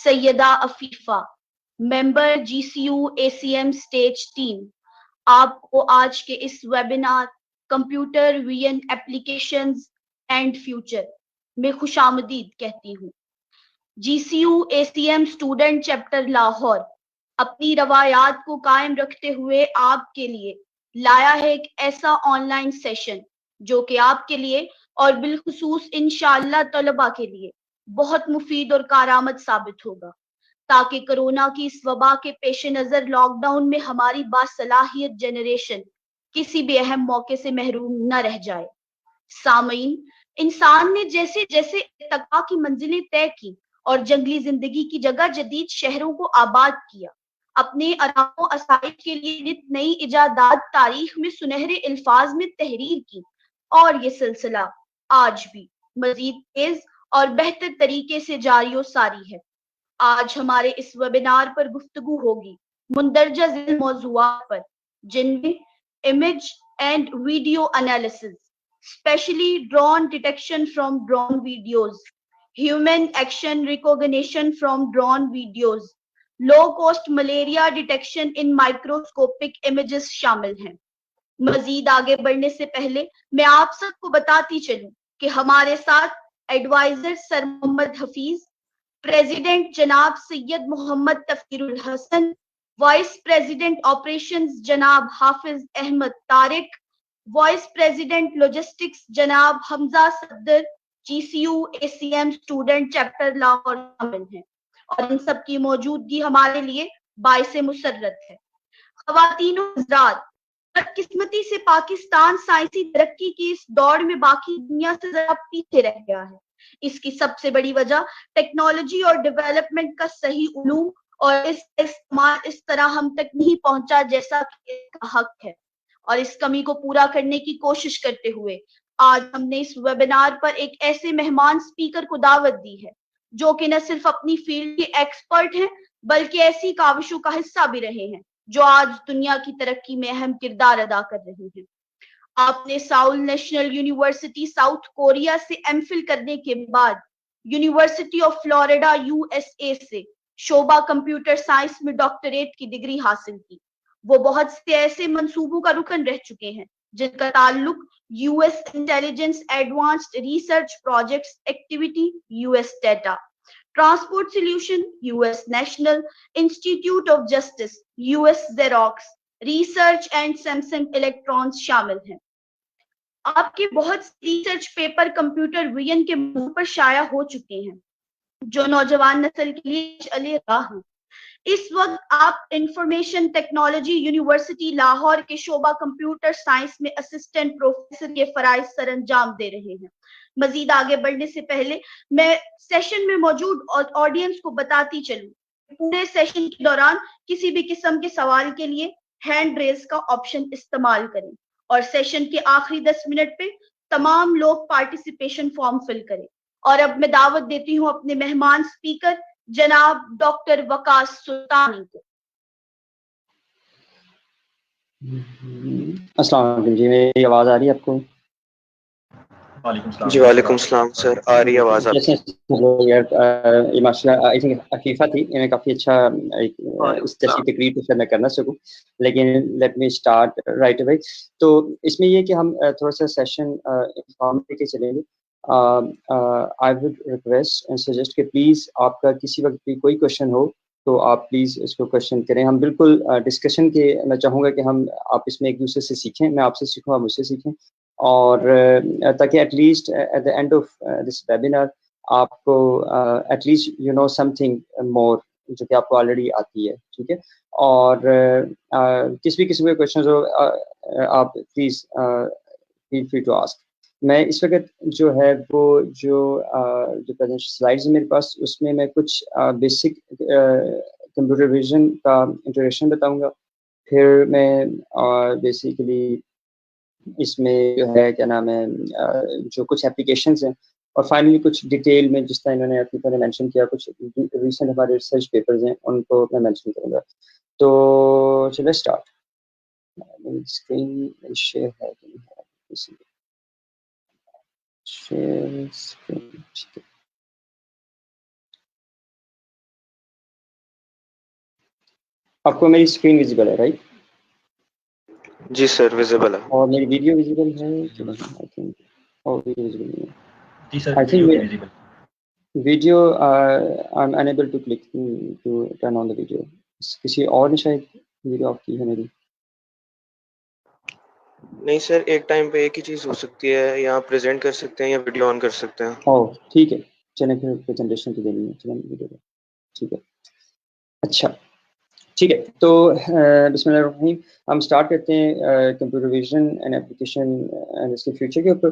Syeda Afifa, member GCU ACM stage team, आपको आज के इस webinar computer vision applications and future में खुशामदीद कहती हूँ। GCU ACM student chapter Lahore अपनी रवायात को कायम रखते हुए आपके लिए लाया है एक ऐसा ऑनलाइन सेशन जो कि आपके लिए और बिलखुसूस इंशाअल्लाह तलबा के लिए बहुत मुफीद और कारआमद साबित होगा, ताकि कोरोना की इस वबा के पेश नजर लॉकडाउन में हमारी बासलाहियत जनरेशन किसी भी अहम मौके से महरूम न रह जाए। सामीन, इंसान ने जैसे जैसे इर्तिका की मंजिलें तय की और जंगली जिंदगी की जगह जदीद शहरों को आबाद किया, अपने आराम आसाइश के लिए नित नई इजादात तारीख में सुनहरे अल्फाज में तहरीर की, और ये सिलसिला आज भी मजीद तेज और बेहतर तरीके से जारी और सारी है। आज हमारे इस वेबिनार पर गुफ्तगू होगी मुंदरजा ज़िल मौज़ूआत पर, जिनमें image and video analysis, specially drone detection from drone videos, human action recognition from drone videos, low cost malaria detection in microscopic images शामिल हैं। मजीद आगे बढ़ने से पहले मैं आप सबको बताती चलूं कि हमारे साथ adviser sir Mohammad Hafeez, president जनाब Syed Mohammad Tafkirul Hasan, vice president operations जनाब Hafiz Ahmad Tariq, vice president logistics जनाब Hamza Saddar, GCU ACM student chapter Lahore शामिल हैं, और इन सब की मौजूदगी हमारे लिए बाइसे मुसर्रत है। ख़वातीन और हज़रात, बदकिस्मती से पाकिस्तान साइंसी तरक्की की इस दौड़ में बाकी दुनिया से जरा पीछे रह गया है। इसकी सबसे बड़ी वजह टेक्नोलॉजी और डेवलपमेंट का सही उलूम और इसका इस्तेमाल इस तरह हम तक नहीं पहुंचा जैसा कि इसका हक है, और इस कमी को पूरा करने की कोशिश करते हुए आज हमने इस वेबिनार पर एक ऐसे मेहमान स्पीकर को दावत दी है जो कि न सिर्फ अपनी फील्ड के एक्सपर्ट हैं बल्कि ऐसी काविशों का हिस्सा भी रहे हैं जो आज दुनिया की तरक्की में अहम किरदार अदा कर रही हैं। आपने Saul national university south Korea से एमफिल करने के बाद यूनिवर्सिटी ऑफ फ्लोरिडा USA से शोबा कंप्यूटर साइंस में डॉक्टरेट की डिग्री हासिल की। वो बहुत से ऐसे मंसूबों का रुकन रह चुके हैं जिनका ताल्लुक US intelligence advanced research projects activity US data, transport solution US national institute of justice US xerox, research and Samsung electrons शामिल हैं। आपके बहुत से रिसर्च पेपर कंप्यूटर विजन के मुंह पर शाया हो चुके हैं जो नौजवान नस्ल के लिए चले राह हैं। इस वक्त आप इंफॉर्मेशन टेक्नोलॉजी यूनिवर्सिटी लाहौर के शोबा कंप्यूटर साइंस में असिस्टेंट प्रोफेसर के फराइज सरअंजाम दे रहे हैं। मजीद आगे बढ़ने से पहले मैं सेशन में मौजूद ऑडियंस को बताती चलूं, पूरे सेशन के दौरान किसी भी किस्म के सवाल के लिए हैंड रेज का ऑप्शन इस्तेमाल करें, और सेशन के आखिरी 10 मिनट पे तमाम लोग पार्टिसिपेशन फॉर्म फिल करें। और अब मैं दावत देती हूँ अपने मेहमान स्पीकर जनाब डॉक्टर वकास सुल्तानी को। अस्सलाम वालेकुम जी, मेरी आवाज आ रही है आपको? जी वालेकुम सलाम सर, आ रही आवाज आपकी? ये माशाल्लाह आई थिंक अफीफा थी, इन्हें काफी अच्छा इस जैसी तकरीर तो शायद मैं कर ना सकूं, लेकिन let me start right away. तो इसमें ये कि हम थोड़ा सा सेशन इन्फॉर्म लेके चलेंगे। I would request and suggest कि प्लीज आपका किसी वक्त भी कोई क्वेश्चन हो तो आप प्लीज इसको क्वेश्चन करें। हम बिल्कुल डिस्कशन के, मैं चाहूँगा कि हम आप इसमें एक दूसरे से सीखें, मैं आपसे सीखूँ, आप मुझसे सीखें, और ताकि at least at the end of this webinar आपको at least you know something more जो कि आपको ऑलरेडी आती है, ठीक है। और किस भी किस्म के क्वेश्चन हो आप please feel free to ask. मैं इस वक्त जो है वो जो प्रेजेंट स्लाइड्स मेरे पास, उसमें मैं कुछ बेसिक कंप्यूटर विजन का इंट्रोडक्शन बताऊंगा, फिर मैं बेसिकली इसमें जो है क्या नाम है जो कुछ एप्लीकेशंस हैं, और फाइनली कुछ डिटेल में जिस तरह इन्होंने अपनी मेंशन किया, कुछ रिसेंट हमारे रिसर्च पेपर्स हैं उनको मैं मेंशन करूँगा। तो चलिए स्टार्ट। स्क्रीन शेयर है कि नहीं है, शेयर स्क्रीन, ठीक है। आपको मेरी स्क्रीन विजिबल है, राइट? जी सर, विजिबल है। और मेरी वीडियो विजिबल है कि नहीं? आई थिंक वीडियो विजिबल नहीं है। जी sir, I video think visible. Video I am unable to click to turn on the video. किसी और ने शायद वीडियो ऑफ की है मेरी। नहीं सर, एक टाइम पे एक ही चीज हो सकती है, या प्रेजेंट कर सकते हैं या वीडियो ऑन कर सकते हैं। ओह ठीक है, चलें फिर प्रेजेंटेशन की देनी है, चलें वीडियो पे। ठीक है, अच्छा ठीक है। तो बिस्मिल्लाहिर्रहमानिर्रहीम, हम स्टार्ट करते हैं computer vision and application and इसके फ्यूचर के ऊपर।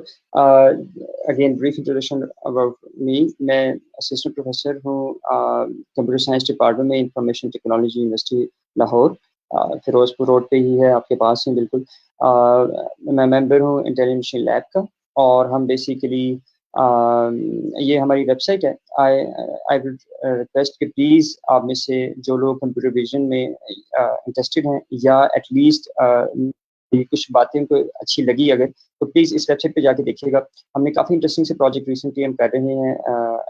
Again brief introduction about me. मैं असिस्टेंट प्रोफेसर हूँ कंप्यूटर साइंस डिपार्टमेंट में, information technology university Lahore, Ferozepur road पे ही है, आपके पास ही बिल्कुल। मैं मेंबर हूँ इंटेलिजेंट मशीन लैब का, और हम बेसिकली ये हमारी वेबसाइट है। आई आई वुड रिक्वेस्ट कि प्लीज़ आप में से जो लोग कंप्यूटर विजन में इंटरेस्टेड हैं, या एटलीस्ट कुछ बातें उनको अच्छी लगी अगर, तो प्लीज़ इस वेबसाइट पे जाके देखिएगा। हमने काफ़ी इंटरेस्टिंग से प्रोजेक्ट रिसेंटली हम कर रहे हैं,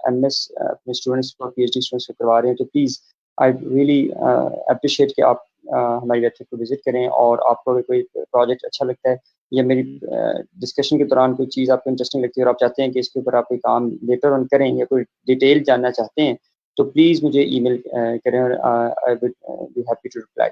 एमएस अपने स्टूडेंट्स को, पीएचडी स्टूडेंट्स को करवा रहे हैं। तो प्लीज़ आई रियली अप्रिशिएट कि आप हमारी वेबसाइट को विजिट करें, और आपको अगर कोई प्रोजेक्ट अच्छा लगता है या मेरी डिस्कशन के दौरान कोई चीज़ आपको इंटरेस्टिंग लगती है और आप चाहते हैं कि इसके ऊपर आप कोई काम लेटर ऑन करें या कोई डिटेल जानना चाहते हैं, तो प्लीज़ मुझे ईमेल करें, और I would be happy to reply.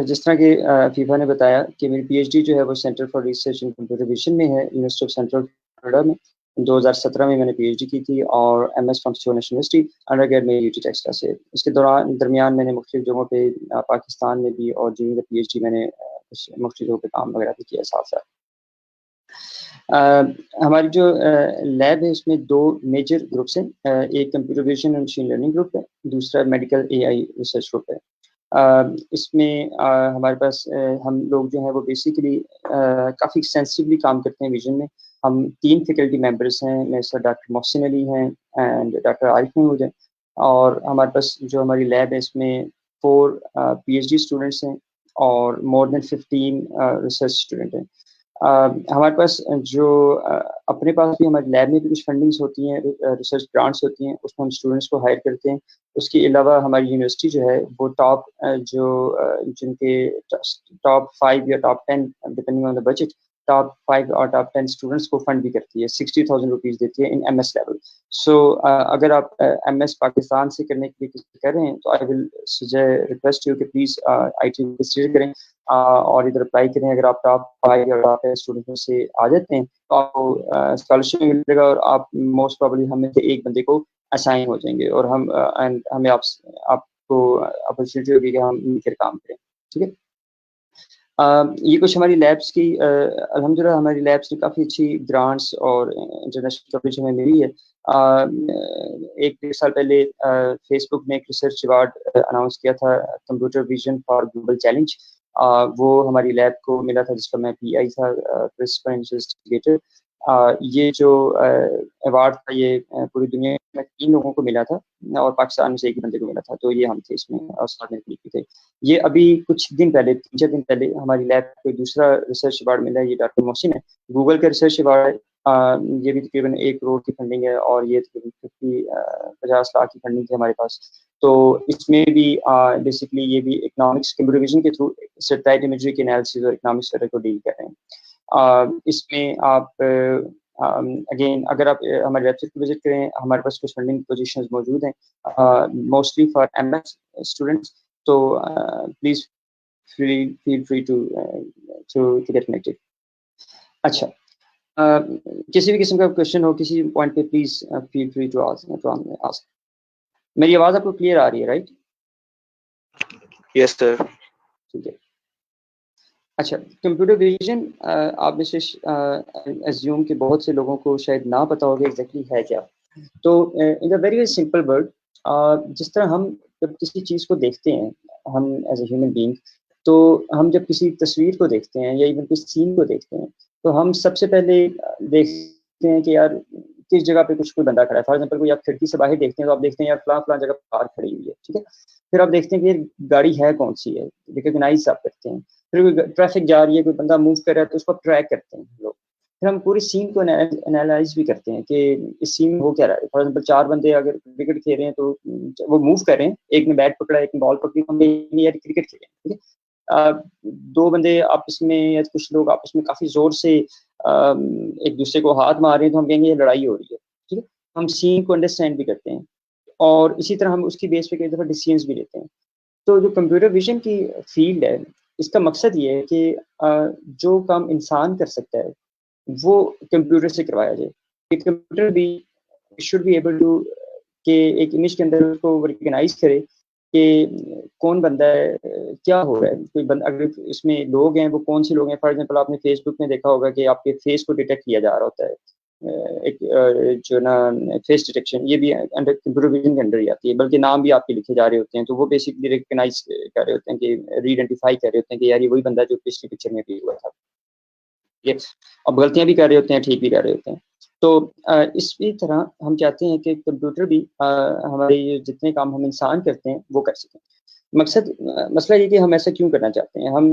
जिस तरह के फीफा ने बताया कि मेरी पीएचडी जो है वो centre for research in computer vision में है, यूनिवर्सिटी ऑफ सेंट्रल फ्लोरिडा में। 2017 में मैंने पीएचडी की थी, और MS from stone university undergrad में यूटी टेक्सटा से। इसके दरमियान मैंने मुख्तलिफ जगहों पे पाकिस्तान में भी, और ड्यूरिंग द पीएचडी मैंने मुख्तलिफ जगहों पे काम वगैरह भी किया साथ साथ। हमारी जो लैब है उसमें दो मेजर ग्रुप्स हैं, एक computer vision and machine learning group है, दूसरा मेडिकल एआई रिसर्च ग्रुप है। इसमें हमारे पास हम लोग जो हैं वो बेसिकली काफ़ी एक्सटेंसिवली काम करते हैं विजन में। हम 3 फैकल्टी मेंबर्स हैं, मेरे साथ डॉक्टर मोहसिन अली हैं एंड डॉक्टर आरिफ महमूद हैं, और हमारे पास जो हमारी लैब है इसमें 4 पीएचडी स्टूडेंट्स हैं और मोर देन 15 रिसर्च स्टूडेंट हैं। हमारे पास जो अपने पास भी हमारे लैब में भी कुछ फंडिंग्स होती हैं, रिसर्च ग्रांट्स होती हैं, उसमें हम स्टूडेंट्स को हायर करते हैं। उसके अलावा हमारी यूनिवर्सिटी जो है वो टॉप जिनके टॉप 5 या top 10 depending on the budget, top 5 और टॉप 10 स्टूडेंट्स को फंड भी करती है, 60,000 रुपीज़ देती है इन एमएस लेवल। सो अगर आप एमएस पाकिस्तान से करने के लिए कर रहे हैं, तो आई विल रिक्वेस्ट यू कि प्लीज़ आईटी रजिस्टर करें और इधर अप्लाई करें। अगर आप टॉप 5 या टॉप 10 स्टूडेंट में से आ जाते हैं, तो आपको स्कॉलरशिप मिलेगा, और आप मोस्ट प्रोबेबली हमें से एक बंदे को असाइन हो जाएंगे, और हम एंड हमें आपको अपॉर्चुनिटी होगी कि हम मिलकर काम करें। ठीक है, ये कुछ हमारी लैब्स की अल्हम्दुलिल्लाह हमारी लैब्स ने काफ़ी अच्छी ग्रांट्स और इंटरनेशनल कवरेज हमें मिली है। 1 साल पहले फेसबुक ने एक रिसर्च अवार्ड अनाउंस किया था, computer vision for global challenge. वो हमारी लैब को मिला था, जिसका मैं पीआई था, प्रिंसिपल इन्वेस्टिगेटर। ये जो अवार्ड था, ये पूरी दुनिया में 3 लोगों को मिला था, और पाकिस्तान में से एक ही बंदे को मिला था, तो ये हम थे इसमें, और साथ में थे। ये अभी कुछ दिन पहले, 3-4 दिन पहले हमारी लैब को दूसरा रिसर्च अवार्ड मिला है, ये डॉक्टर मोहसिन है, गूगल का रिसर्च अवार्ड है। ये भी तकरीबन 1 करोड़ की फंडिंग है, और ये तकरीबन 50 लाख की फंडिंग थी हमारे पास। तो इसमें भी बेसिकली ये भी इकोनॉमिक्स कंप्यूटर विजन के थ्रू सैटेलाइट इमेजरी के एनालिसिस और इकोनॉमिक्स को डील कर रहे हैं। इसमें आप अगेन अगर आप हमारे वेबसाइट को विजिट करें, हमारे पास कुछ फंडिंग पोजीशंस मौजूद हैं, मोस्टली फॉर एमएस स्टूडेंट्स। तो please feel free to get connected. अच्छा, किसी भी किस्म का क्वेश्चन हो किसी पॉइंट पे, please feel free to ask. मेरी आवाज आपको क्लियर आ रही है, राइट? Yes sir. ठीक है, अच्छा, कंप्यूटर विजन आप में से एज्यूम कि बहुत से लोगों को शायद ना पता होगा एग्जैक्टली है क्या। तो in the very simple word, जिस तरह हम जब किसी चीज़ को देखते हैं, हम एज ए ह्यूमन बीइंग, तो हम जब किसी तस्वीर को देखते हैं या इवन किसी सीन को देखते हैं, तो हम सबसे पहले देखते हैं कि यार किस जगह पे कोई बंदा खड़ा है। फॉर एग्जाम्पल, कोई आप खिड़की से बाहर देखते हैं, तो आप देखते हैं यार फलां जगह कार खड़ी हुई है, ठीक है। फिर आप देखते हैं कि ये गाड़ी है कौन सी है, रिकॉग्नाइज आप करते हैं। फिर कोई ट्रैफिक जा रही है, कोई बंदा मूव कर रहा है, तो उसको ट्रैक करते हैं लोग। फिर हम पूरी सीन को एनालाइज भी करते हैं कि इस सीन में हो क्या रहा है। फॉर एग्जाम्पल 4 बंदे अगर क्रिकेट खेल रहे हैं तो वो मूव कर रहे हैं, एक ने बैट पकड़ा, एक ने बॉल पकड़ी, तो हम यार क्रिकेट खेल रहे हैं, ठीक है। 2 बंदे आपस में या कुछ लोग आपस में काफी जोर से एक दूसरे को हाथ मार रहे हैं, तो हम कहेंगे ये लड़ाई हो रही है, ठीक है। हम सीन को अंडरस्टैंड भी करते हैं और इसी तरह हम उसकी बेस पे कई दफा डिसीजंस भी लेते हैं। तो जो कंप्यूटर विजन की फील्ड है, इसका मकसद ये है कि जो काम इंसान कर सकता है वो कंप्यूटर से करवाया जाए। कि कंप्यूटर भी शुड बी एबल टू कि एक इमेज के अंदर उसको रिकग्नाइज करे कि कौन बंदा है, क्या हो रहा है। कोई बंदा अगर इसमें लोग हैं, वो कौन से लोग हैं। फॉर एग्जांपल आपने फेसबुक में देखा होगा कि आपके फेस को डिटेक्ट किया जा रहा होता है। एक जो ना फेस डिटेक्शन, ये भी अंडर कंप्यूटर विजन के अंदर ही आती है, बल्कि नाम भी आपके लिखे जा रहे होते हैं। तो वो बेसिकली रिकग्नाइज कर रहे होते हैं कि रीआइडेंटिफाई कर रहे होते हैं कि यार ये वही बंदा जो पिछली पिक्चर में भी हुआ था। ये अब गलतियां भी कर रहे होते हैं, ठीक भी कर रहे होते हैं। तो इसी तरह हम चाहते हैं कि कंप्यूटर भी हमारे ये जितने काम हम इंसान करते हैं वो कर सकें। मसला ये कि हम ऐसा क्यों करना चाहते हैं। हम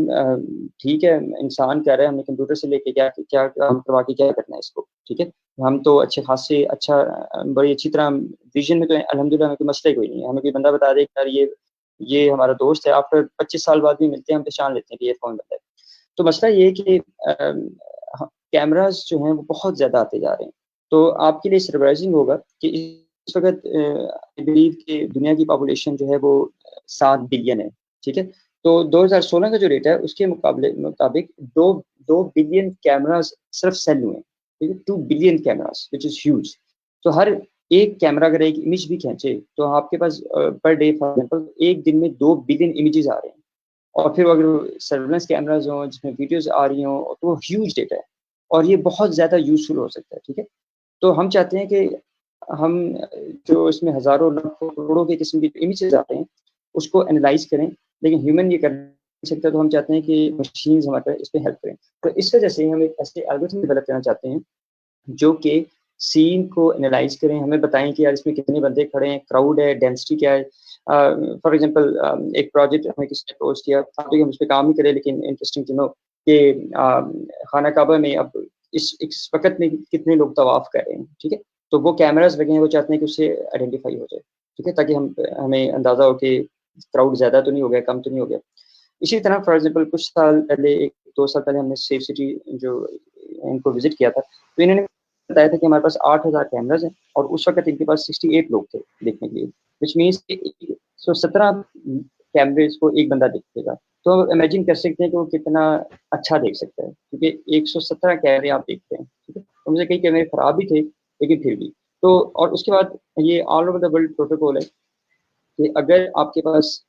ठीक है, इंसान कह रहे हैं, हमने कंप्यूटर से लेके क्या क्या काम करवा के क्या करना है इसको, ठीक है। हम तो अच्छे खासे अच्छा बड़ी अच्छी तरह विजन में तो अल्हम्दुलिल्लाह हमें कोई मसला ही कोई नहीं है। हमें कोई बंदा बता दे यार ये हमारा दोस्त है, आफ्टर 25 साल बाद भी मिलते हैं, हम पहचान लेते हैं कि ये कौन बंदा है। तो मसला ये है कि कैमरास जो हैं वो बहुत ज़्यादा आते जा रहे हैं। तो आपके लिए सरप्राइजिंग होगा कि इस वक़्त आई बिलीव कि दुनिया की पॉपुलेशन जो है वो 7 बिलियन है, ठीक है। तो 2016 का जो रेट है उसके मुताबिक 2 बिलियन कैमरास सिर्फ सेल हुए हैं, ठीक है। 2 billion cameras which is huge. तो हर एक कैमरा अगर एक इमेज भी खींचे तो आपके पास पर डे फॉर एग्जांपल एक दिन में 2 बिलियन इमेजेस आ रहे हैं। और फिर अगर सर्विलेंस कैमराज हों जिसमें वीडियोस आ रही हों तो वो ह्यूज डेटा है और ये बहुत ज़्यादा यूज़फुल हो सकता है, ठीक है। तो हम चाहते हैं कि हम जो इसमें हज़ारों लाखों करोड़ों के किस्म की इमेजेस आते हैं उसको एनालाइज़ करें, लेकिन ह्यूमन ये कर नहीं सकता। तो हम चाहते हैं कि मशीन्स हमारे इस पे हेल्प करें। तो इस वजह से हम एक ऐसे एल्गोरिथम डेवलप करना चाहते हैं जो कि सीन को एनालाइज़ करें, हमें बताएँ कि यार इसमें कितने बंदे खड़े हैं, क्राउड है, डेंसिटी क्या है। फॉर एग्जांपल एक प्रोजेक्ट हमें किसी ने अप्रोच किया, हालाँकि हम उस पे काम नहीं करें, लेकिन इंटरेस्टिंग टू नो कि खाना काबा में अब इस वक़्त में कितने लोग तवाफ़ कर रहे हैं, ठीक है? तो वो कैमराज़ लगे हैं, वो चाहते हैं कि उससे आइडेंटिफ़ाई हो जाए, ठीक है? ताकि हमें अंदाज़ा हो कि क्राउड ज़्यादा तो नहीं हो गया, कम तो नहीं हो गया। इसी तरह फॉर एग्जांपल कुछ साल पहले 1-2 साल पहले हमने सेफ सिटी जो इनको विज़िट किया था, तो इन्होंने बताया था कि हमारे पास 8000 कैमराज़ हैं और उस वक़्त इनके पास 68 लोग थे देखने के लिए, व्हिच मीन्स कि 117 कैमरेज़ को एक बंदा देखेगा। तो इमेजिन कर सकते हैं कि वो कितना अच्छा देख सकता है, क्योंकि 117 कैमरे आप देखते हैं, ठीक है? उनमें से कई कैमरे खराब भी थे, लेकिन फिर भी। तो और उसके बाद ये all over the world protocol है कि अगर आपके पास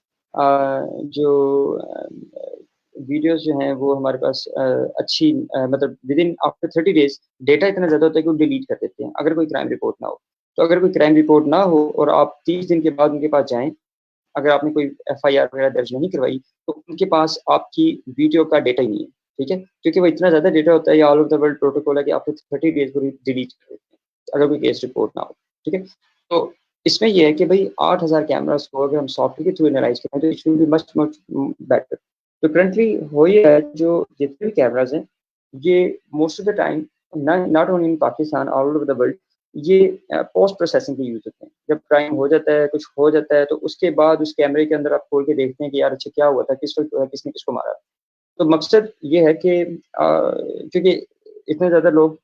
जो वीडियोज़ जो हैं वो हमारे पास अच्छी मतलब विदिन आफ्टर 30 डेज़ डेटा इतना ज़्यादा होता है कि वो डिलीट कर देते हैं, अगर कोई क्राइम रिपोर्ट ना हो। तो अगर कोई क्राइम रिपोर्ट ना हो और आप 30 दिन के बाद उनके पास जाएँ, अगर आपने कोई एफआईआर वगैरह दर्ज नहीं करवाई, तो उनके पास आपकी वीडियो का डेटा ही नहीं है, ठीक है? क्योंकि वो इतना ज़्यादा डेटा होता है, ये all over the world protocol है कि आफ्टर 30 डेज़ वो डिलीट कर देते हैं, अगर कोई केस रिपोर्ट ना हो, ठीक है? तो इसमें ये है कि भई 8000 कैमराज़ को अगर हम सॉफ्टवेयर के थ्रू एनालाइज़ करें तो it will be much much better. तो करंटली हो ये है, जो जितने भी कैमराज़ हैं, ये most of the time not only in Pakistan, all over the world ये पोस्ट प्रोसेसिंग के यूज़ होते हैं। जब क्राइम हो जाता है, कुछ हो जाता है, तो उसके बाद उस कैमरे के अंदर आप खोल के देखते हैं कि यार अच्छा क्या हुआ था, किस वक़्त हुआ, किसने किसको मारा। तो मकसद ये है कि क्योंकि इतने ज़्यादा लोग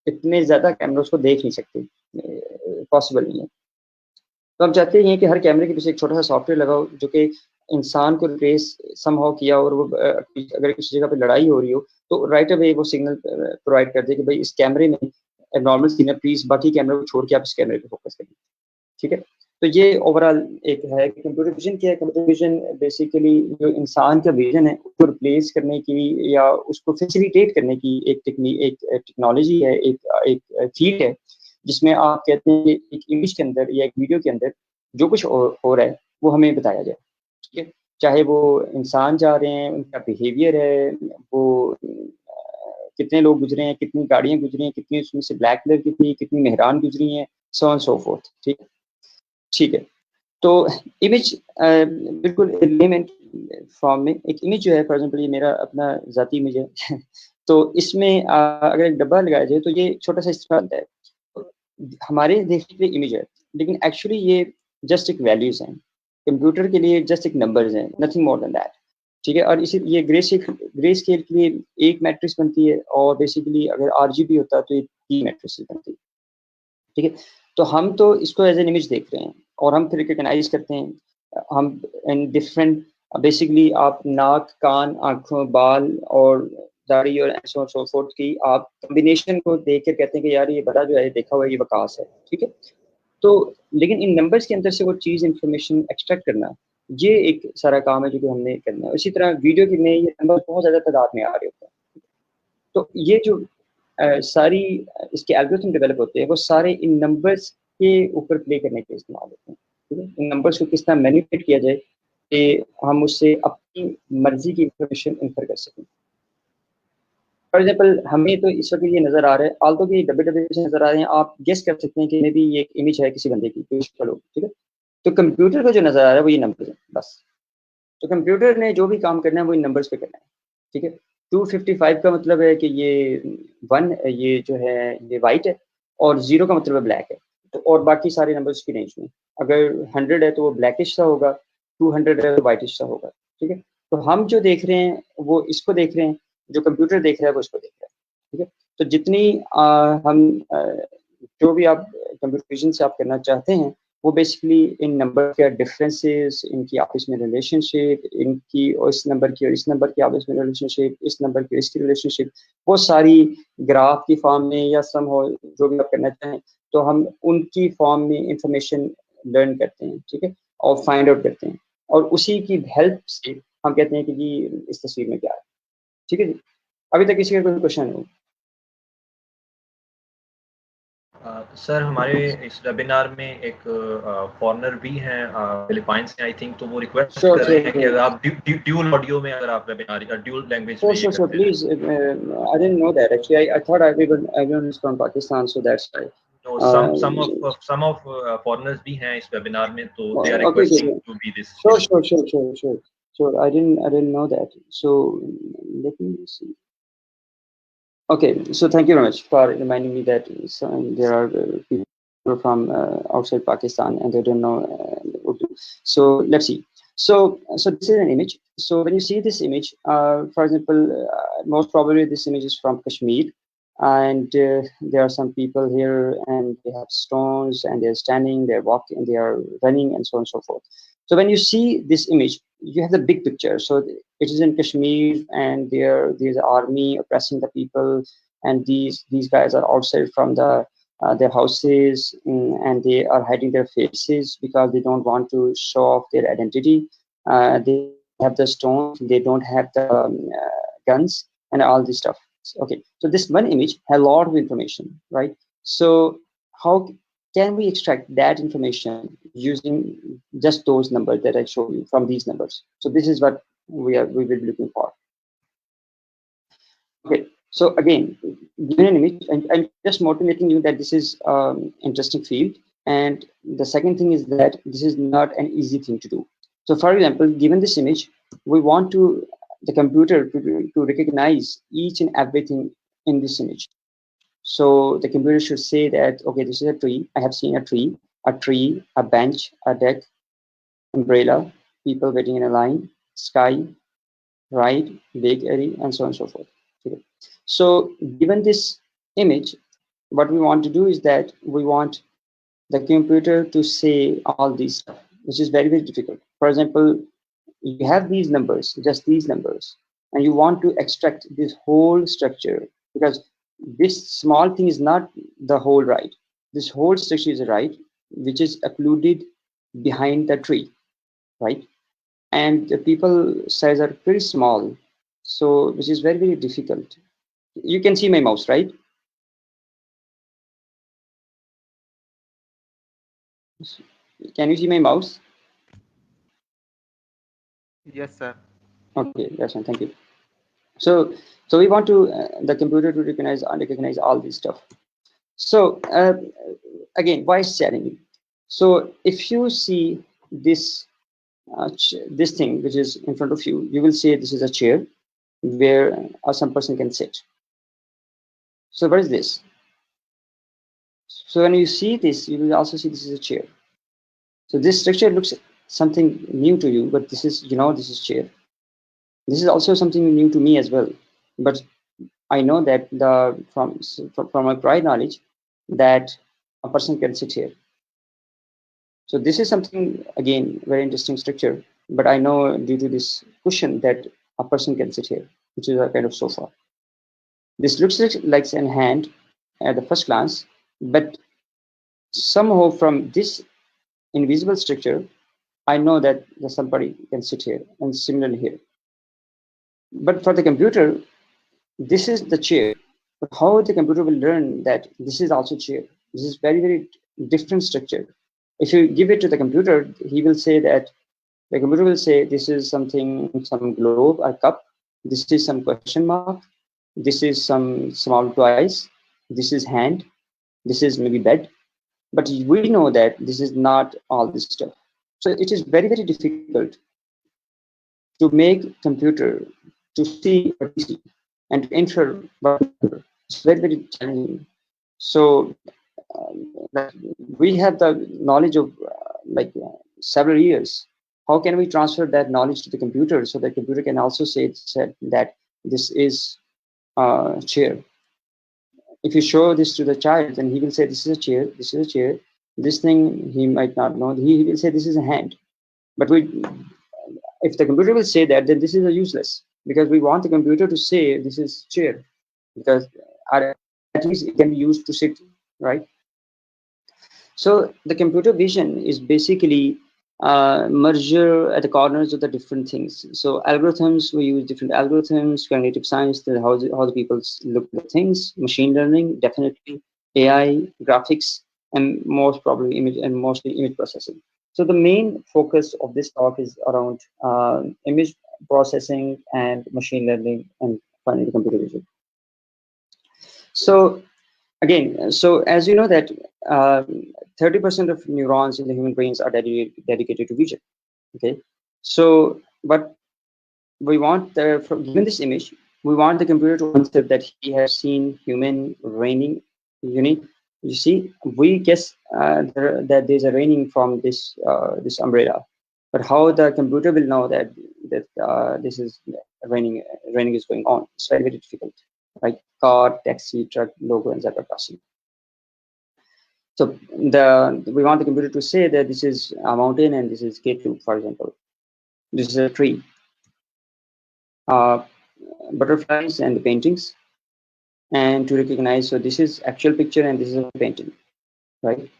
इतने ज़्यादा कैमराज़ को देख नहीं सकते, पॉसिबल नहीं है। तो हम चाहते हैं कि हर कैमरे के पीछे एक छोटा-सा सॉफ्टवेयर लगाओ जो कि इंसान को रिप्लेस समहाउ किया और वो अगर किसी जगह पे लड़ाई हो रही हो, तो राइट अवे वो सिग्नल प्रोवाइड कर दे कि भई इस कैमरे में एब्नॉर्मल सीन है, प्लीज़ बाकी कैमरे को छोड़ के आप इस कैमरे पे फ़ोकस करिए, ठीक है? तो ये ओवरऑल एक है कि कंप्यूटर विज़न क्या है। कंप्यूटर विज़न बेसिकली जो इंसान का विज़न है उसको रिप्लेस करने की या उसको फैसिलिटेट करने की एक टेक्नोलॉजी है, एक फ़ील्ड है, जिसमें आप कहते हैं कि एक इमेज के अंदर या एक वीडियो के अंदर जो कुछ हो रहा है, वो हमें बताया जाए, ठीक है? चाहे वो इंसान जा रहे हैं, उनका बिहेवियर है, वो कितने लोग गुज़रे हैं, कितनी गाड़ियाँ गुज़री हैं, कितनी उसमें से ब्लैक कलर की थी, कितनी मेहरान गुज़री हैं, सो ऑन सो फोर्थ, ठीक है? ठीक है। तो इमेज बिल्कुल लेमैन फॉर्म में एक इमेज जो है, फॉर एग्ज़ाम्पल ये मेरा अपना ज़ाती इमेज है तो इसमें अगर एक डब्बा लगाया जाए तो ये छोटा सा इस तरह बनता है, तो हमारे देखने के लिए इमेज है, लेकिन एक्चुअली ये जस्ट एक वैल्यूज हैं, कंप्यूटर के लिए जस्ट एक नंबर्स हैं, नथिंग मोर देन दैट, ठीक है। और इसी ये ग्रे स्केल के लिए एक मैट्रिक्स बनती है, और बेसिकली अगर RGB होता तो ये 3 मैट्रिक्स बनती है, ठीक है। तो हम तो इसको एज एन इमेज देख रहे हैं, और हम फिर रिकॉग्नाइज करते हैं हम इन डिफरेंट, बेसिकली आप नाक, कान, आंखों, बाल और दाढ़ी और सो फोर्थ की आप कॉम्बिनेशन को देख कर कहते हैं कि यार ये बड़ा जो है देखा हुआ ये वकास है, ठीक है। तो लेकिन इन नंबर्स के अंदर से वो चीज़ इंफॉर्मेशन एक्सट्रैक्ट करना, ये एक सारा काम है जो कि हमने करना है। इसी तरह वीडियो के में ये नंबर बहुत ज़्यादा तादाद में आ रहे होते हैं, तो ये जो सारी इसके एल्गोरिथम डेवलप होते हैं वो सारे इन नंबर्स के ऊपर प्ले करने के इस्तेमाल होते हैं, ठीक है। इन नंबर्स को किस तरह मैनिपुलेट किया जाए कि हम उससे अपनी मर्जी की इंफॉर्मेशन इन्फर कर सकें। फॉर एग्जाम्पल हमें तो इस वक्त ये नजर आ रहा है, आल्टो की डब्बे डब्बे से नजर आ रहे हैं, आप गेस कर सकते हैं कि मे भी ये एक इमेज है किसी बंदे की, ठीक है। तो कंप्यूटर को जो नजर आ रहा है वो ये नंबर है बस। तो कंप्यूटर ने जो भी काम करना है वो इन नंबर्स पे करना है, ठीक है। 255 का मतलब है कि ये 1 ये जो है ये वाइट है, और 0 का मतलब है ब्लैक है। तो और बाकी सारे नंबर्स की रेंज में अगर 100 है तो वो ब्लैकिश सा होगा, 200 है तो वाइटिश सा होगा, ठीक है। तो हम जो देख रहे हैं वो इसको देख रहे हैं, जो कंप्यूटर देख रहा है वो इसको देख रहा है, ठीक है। तो जितनी हम जो भी आप कंप्यूटर विजन से आप करना चाहते हैं वो बेसिकली इन नंबर के डिफरेंसेस, इनकी आपस में रिलेशनशिप, इनकी और इस नंबर की और इस नंबर की आपस में रिलेशनशिप, इस नंबर की इसकी रिलेशनशिप, वो सारी ग्राफ की फॉर्म में या सम हो जो भी आप करना चाहें, तो हम उनकी फॉर्म में इंफॉर्मेशन लर्न करते हैं, ठीक है, और फाइंड आउट करते हैं, और उसी की हेल्प से हम कहते हैं कि जी इस तस्वीर में क्या है, ठीक है जी। अभी तक किसी का कोई क्वेश्चन हो? सर हमारे इस वेबिनार में एक फॉरेनर भी हैं, फिलीपाइंस से आई थिंक, तो वो रिक्वेस्ट कर रहे हैं कि अगर आप ड्यूल ऑडियो में अगर आप वेबिनार या ड्यूल लैंग्वेज में Sure, please. I didn't know that actually. I thought everyone is from Pakistan, so that's why. तो some of foreigners भी हैं इस वेबिनार में, तो they are requesting to be this. Sure. I didn't know that. So let me see. Okay, so thank you very much for reminding me that there are people from outside Pakistan and they don't know Urdu. So let's see. So this is an image. So when you see this image, for example, most probably this image is from Kashmir, and there are some people here, and they have stones, and they're standing, they're walking, they are running, and so on and so forth. So when you see this image, you have the big picture. So it is in Kashmir, and there's army oppressing the people, and these guys are outside from their houses, and they are hiding their faces because they don't want to show off their identity. They have the stones, they don't have the guns, and all this stuff. Okay, so this one image has a lot of information, right? So how can we extract that information using just those numbers that I showed you from these numbers? So this is what we will be looking for. Okay, so again, given an image, and I'm just motivating you that this is interesting field, and the second thing is that this is not an easy thing to do. So for example, given this image, we want the computer to recognize each and everything in this image. So the computer should say that, okay, this is a tree. I have seen a tree, a bench, a deck, umbrella, people waiting in a line, sky, right, big area, and so on and so forth. Okay. So given this image, what we want to do is that we want the computer to say all these stuff, which is very, very difficult. For example, you have these numbers, just these numbers, and you want to extract this whole structure, because this small thing is not the whole right. This whole structure is a right, which is occluded behind the tree, right? And the people size are pretty small, so which is very, very difficult. You can see my mouse, right? Can you see my mouse? Yes, sir. Okay, that's fine. Thank you. So we want to the computer to recognize all this stuff. So again, why is challenging? So if you see this this thing which is in front of you, you will say this is a chair where some person can sit. So what is this? So when you see this, you will also see this is a chair. So this structure looks something new to you, but this is, this is chair. This is also something new to me as well. But I know that from my prior knowledge that a person can sit here. So this is something, again, very interesting structure. But I know due to this cushion that a person can sit here, which is a kind of sofa. This looks like an hand at the first glance, but somehow from this invisible structure, I know that somebody can sit here, and similarly here. But for the computer, this is the chair. But how the computer will learn that this is also chair? This is very, very different structure. If you give it to the computer, he will say that the computer will say this is something, some globe, a cup. This is some question mark. This is some small toys. This is hand. This is maybe bed. But we know that this is not all this stuff. So it is very, very difficult to make computer to see what we see and to infer what we infer. It's very, very challenging. So we have the knowledge of several years. How can we transfer that knowledge to the computer so the computer can also say that this is a chair? If you show this to the child, then he will say this is a chair, this is a chair. This thing he might not know. He will say this is a hand. But if the computer will say that, then this is useless, because we want the computer to say this is chair, because at least it can be used to sit, right? So the computer vision is basically merger at the corners of the different things. So algorithms, we use different algorithms, cognitive science, how the people look at things, machine learning, definitely, AI, graphics, and mostly image processing. So the main focus of this talk is around image processing and machine learning and finally computer vision. So again, so as you know that 30% of neurons in the human brains are dedicated to vision. Okay, so but we want given this image, we want the computer to answer that he has seen human raining. You see, we guess that there's a raining from this umbrella, but how the computer will know that this is raining is going on? It's very, very difficult. Right? Car, taxi, truck, logo, and zebra crossing. So we want the computer to say that this is a mountain and this is K2, for example. This is a tree. Butterflies and the paintings, and to recognize, so this is actual picture and this is a painting, right?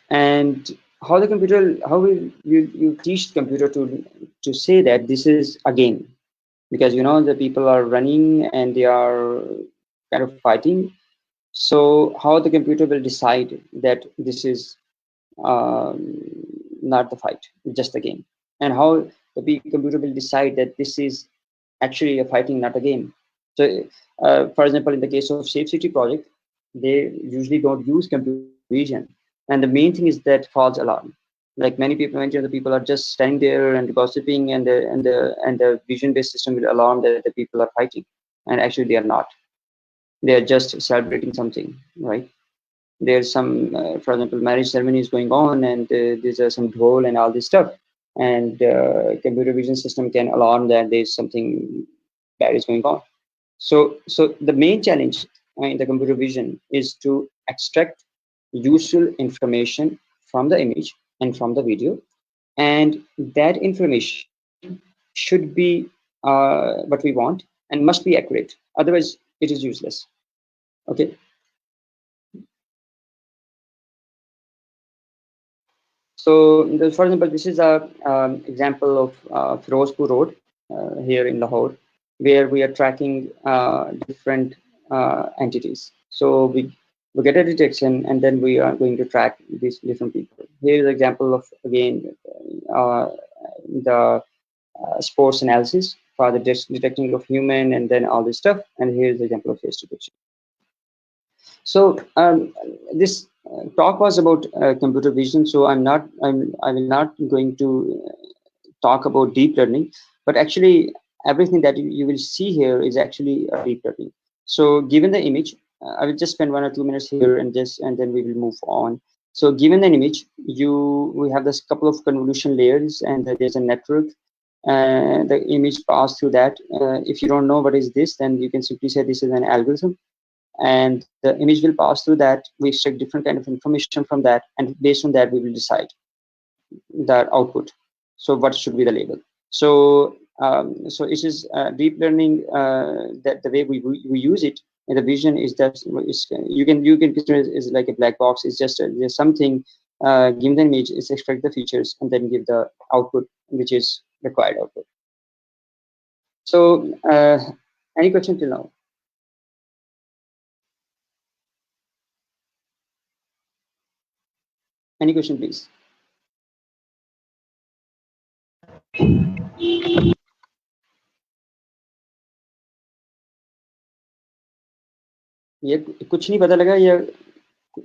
And how will you teach the computer to say that this is a game? Because the people are running and they are kind of fighting. So how the computer will decide that this is not the fight, just a game? And how the computer will decide that this is actually a fighting, not a game? So for example, in the case of Safe City project, they usually don't use computer vision, and the main thing is that false alarm. Like many people are just standing there and gossiping, and the vision-based system will alarm that the people are fighting, and actually they are not. They are just celebrating something, right? There's some, for example, marriage ceremony is going on, and there's some dhol and all this stuff, and computer vision system can alarm that there's something bad is going on. So the main challenge in the computer vision is to extract useful information from the image and from the video, and that information should be what we want and must be accurate, otherwise it is useless. Okay, so for example, this is a example of Firozpur Road here in Lahore, where we are tracking different entities. So we get a detection, and then we are going to track these different people. Here is an example of, again, the sports analysis for the detecting of human, and then all this stuff. And here is the example of face detection. So this talk was about computer vision. So I'm not going to talk about deep learning, but actually everything that you will see here is actually deep learning. So given the image, I will just spend 1 or 2 minutes here and then we will move on. So given an image, we have this couple of convolution layers, and there's a network. The image pass through that. If you don't know what is this, then you can simply say this is an algorithm, and the image will pass through that. We extract different kind of information from that, and based on that we will decide the output. So what should be the label? So so it is deep learning, that the way we use it in the vision is that you can consider it as like a black box. It's just there's something, given the image, is extract the features and then give the output which is required output. So any question till now? Any question, please? ये कुछ नहीं पता लगा या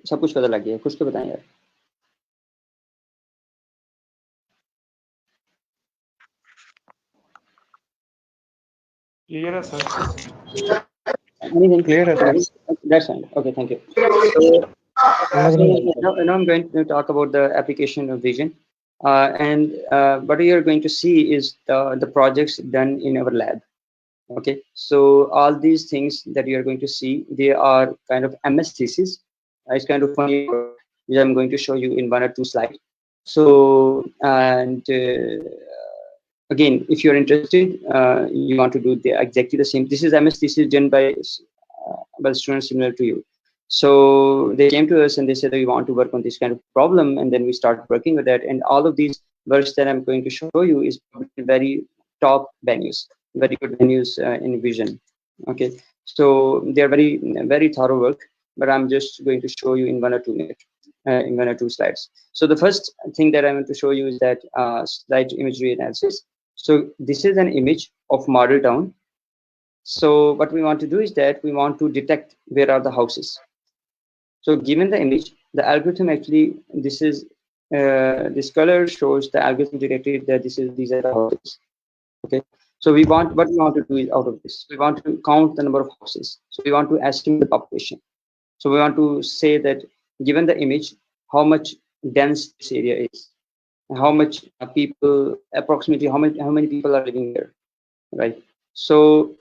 सब कुछ पता लग गया? कुछ तो बताएं यार. Clear है sir. Anything Clear है sir. That's fine. Okay, thank you. So, now I'm going to talk about the application of vision, and what you are going to see is the projects done in our lab. Okay, so all these things that you are going to see, they are kind of MS thesis. It's kind of funny, which I'm going to show you in 1 or 2 slides. So, and again, if you're interested, you want to do exactly the same. This is MS thesis done by students similar to you. So they came to us and they said, we want to work on this kind of problem, and then we started working with that. And all of these works that I'm going to show you is very top venues, very good venues in vision. Okay, so they're very thorough work, but I'm just going to show you in 1 or 2 minutes, in 1 or 2 slides. So the first thing that I want to show you is that slide imagery analysis. So this is an image of model town. So what we want to do is that we want to detect where are the houses. So given the image, the algorithm actually, this color shows the algorithm detected that these are the houses. Okay, so what we want to do is out of this, we want to count the number of houses. So we want to estimate the population. So we want to say that given the image, how much dense this area is, how much people, approximately how many people are living there, right? So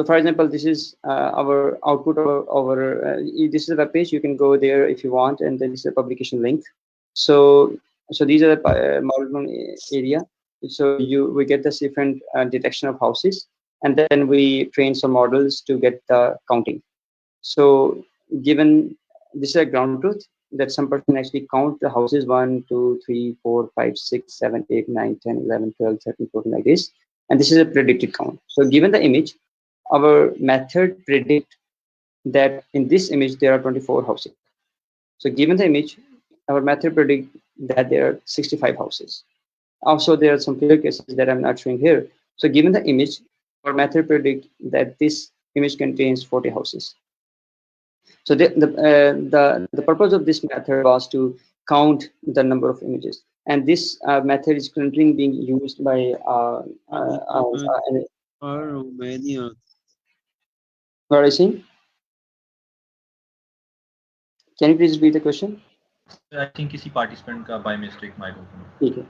for example, this is our output over this is a web page. You can go there if you want, and then this is a publication link. So these are the model area. So we get this different detection of houses, and then we train some models to get the counting. So given this is a ground truth that some person actually count the houses 1, 2, 3, 4, 5, 6, 7, 8, 9, 10, 11, 12, 13, 14 like this, and this is a predicted count. So given the image, our method predict that in this image there are 24 houses. So given the image, our method predict that there are 65 houses. Also, there are some clear cases that I'm not showing here. So given the image, our method predict that this image contains 40 houses. So the purpose of this method was to count the number of images, and this method is currently being used by Romania. What are you saying? Can you please repeat the question? I think किसी participant का by mistake mic open.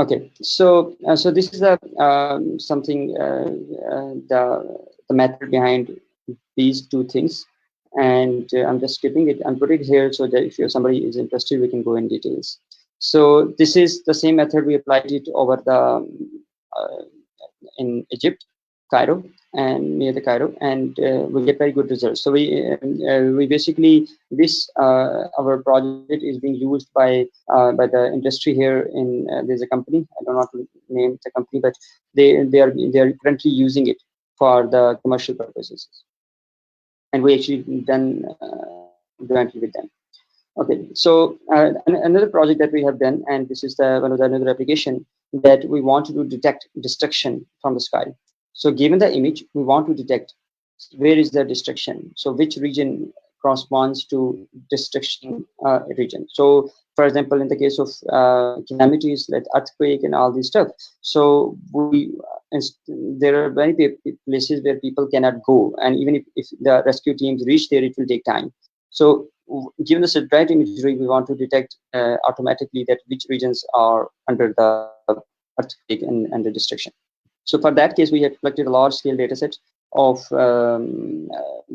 Okay, so this is something the method behind these 2 things, and I'm just skipping it. I'm putting it here so that if somebody is interested, we can go in details. So this is the same method. We applied it over in Egypt, Cairo, and near the Cairo, and we get very good results. So we basically our project is being used by the industry here in there's a company, I don't know how to name the company, but they are currently using it for the commercial purposes, and we actually done jointly with them. Okay, so another project that we have done, and this is another application that we want to detect destruction from the sky. So given the image, we want to detect where is the destruction. So which region corresponds to destruction region. So for example, in the case of calamities like earthquake and all this stuff, so there are many places where people cannot go, and even if the rescue teams reach there, it will take time. So given the satellite imagery, we want to detect automatically that which regions are under the earthquake and the destruction. So for that case, we have collected a large-scale data set of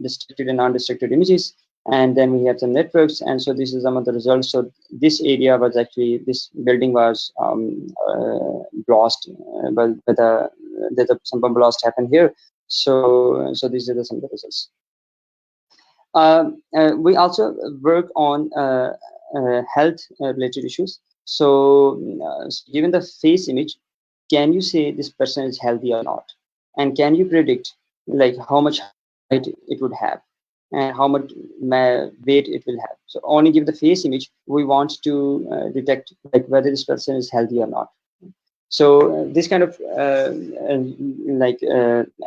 destructed and non-destructed images, and then we have some networks, and so this is some of the results. So this area was actually, this building was blast, but some bomb blast happened here. So these are some of the results. We also work on health related issues. So given the face image, can you say this person is healthy or not? And can you predict like how much height it would have and how much weight it will have? So only give the face image, we want to detect like whether this person is healthy or not. So this kind of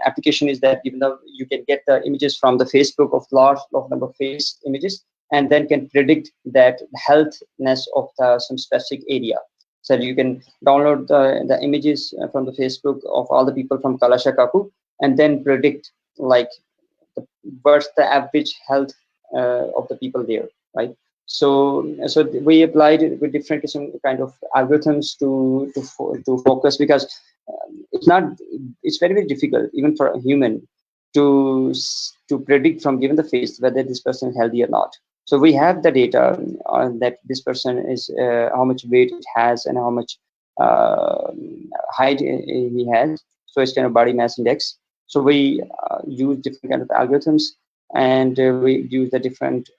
application is that even though you can get the images from the Facebook of large number of face images, and then can predict that healthness of some specific area. So you can download the images from the Facebook of all the people from Kalashakapu, and then predict like what's the average health of the people there, right? So we applied it with different kind of algorithms to focus, because it's very difficult even for a human to predict from given the face whether this person is healthy or not. So we have the data on that this person is how much weight it has and how much height he has. So it's kind of body mass index. So we use different kind of algorithms, and we use the different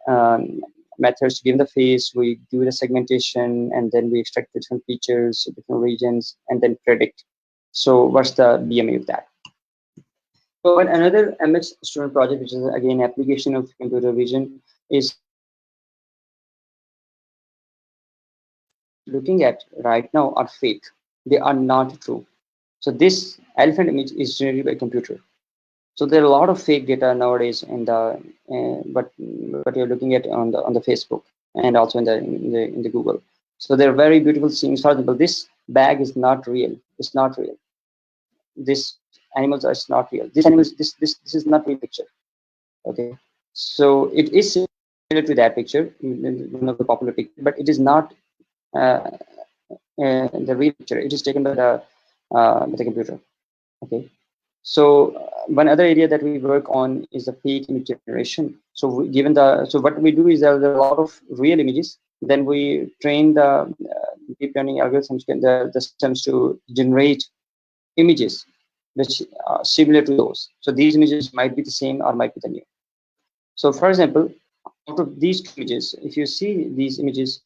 methods to give the face. We do the segmentation, and then we extract different features, different regions, and then predict. So what's the BMI of that? So another MS student project, which is again application of computer vision, is looking at right now are fake. They are not true. So this elephant image is generated by computer. So there are a lot of fake data nowadays in the but you're looking at on the Facebook and also in the Google. So there are very beautiful scenes. For example, this bag is not real. It's not real. This animals are not real. This animals this is not real picture. Okay. So it is similar to that picture, one of the popular pictures, but it is not the real picture. It is taken by the computer. Okay. So one other area that we work on is the fake image generation. So what we do is there are a lot of real images. Then we train the deep learning algorithms, the systems to generate images which are similar to those. So these images might be the same or might be the new. So for example, out of these two images, if you see these images,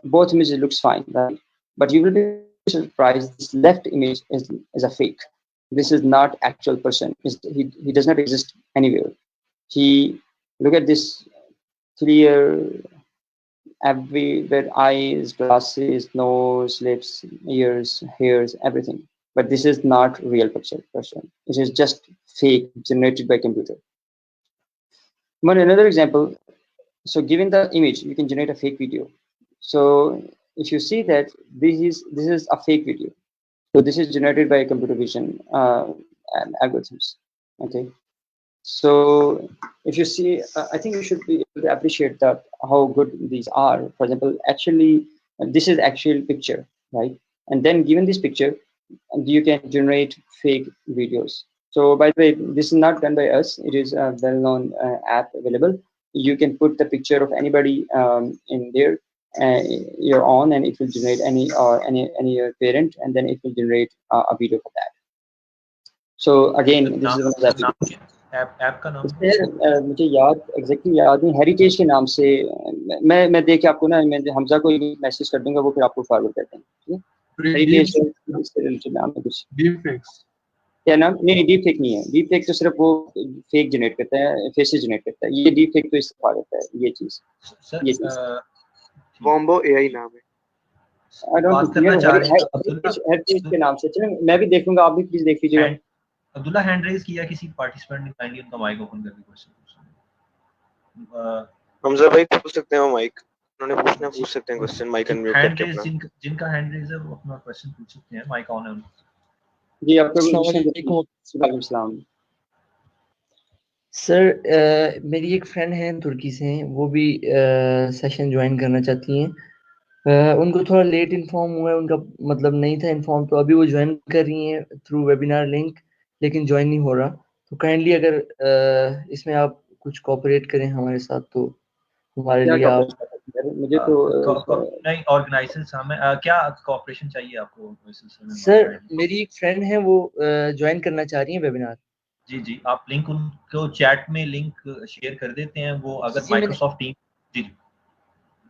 both images looks fine, right? But you will be surprised this left image is a fake. This is not actual person. He does not exist anywhere. Look at this clear everywhere, eyes, glasses, nose, lips, ears, hairs, everything. But this is not real person. It is just fake, generated by computer. One another example. So given the image, you can generate a fake video. So if you see that this is a fake video. So this is generated by computer vision and algorithms. Okay. So if you see, I think you should be able to appreciate that how good these are. For example, actually, this is actual picture, right? And then given this picture, you can generate fake videos. So by the way, this is not done by us. It is a well-known app available. You can put the picture of anybody in there. You're on, and it will generate any parent, and then it will generate a video for that. So again, this is one of the applications. App का नाम मुझे exactly याद नहीं, heritage के नाम से मैं देख के आपको ना, मैं हमजा को मैसेज कर दूंगा, वो फिर आपको फॉरवर्ड कर देंगे। हेरिटेज से रिलेटेड नाम है कुछ, डीपफेक्स क्या नाम? नहीं, डीपफेक नहीं है। डीपफेक तो सिर्फ वो फेक जनरेट करता है, फेसेस जनरेट करता है। ये डीपफेक तो इस्तेमाल करता है ये चीज। वॉम्बो एआई नाम है। आई डोंट नो, हेरिटेज के नाम से। चलो मैं भी देखूंगा, आप भी प्लीज देख लीजिएगा। अब्दुल्ला हैंड रेज किया किसी पार्टिसिपेंट ने, काइंडली उनका माइक ओपन करके क्वेश्चन पूछना। हमजा भाई पूछ सकते हैं माइक, उन्होंने पूछना पूछ सकते हैं क्वेश्चन, माइक अनम्यूट हैंड करके रेज अपना। जिनका हैंड रेज है वो अपना क्वेश्चन पूछ सकते हैं, माइक ऑन है उनका। जी आपका अस्सलाम क्वेश्चन। वालेकुम। वालेकुम सलाम। सर मेरी एक फ्रेंड है तुर्की से, वो भी सेशन ज्वाइन करना चाहती हैं। उनको थोड़ा लेट इन्फॉर्म हुआ है, उनका मतलब नहीं था इन्फॉर्म, तो अभी वो ज्वाइन कर रही हैं थ्रू वेबिनार लिंक, लेकिन ज्वाइन नहीं हो रहा। तो काइंडली अगर इसमें आप कुछ कोऑपरेट करें हमारे साथ, तो हमारे क्या लिए आप मुझे तो नहीं, ऑर्गेनाइजेशन हमें क्या कोऑपरेशन चाहिए आपको इस सिलसिले में? सर मेरी एक फ्रेंड है, वो ज्वाइन करना चाह रही है वेबिनार। जी जी, आप लिंक उनको चैट में लिंक शेयर कर देते हैं, वो अगर जी माइक्रोसॉफ्ट टीम। जी जी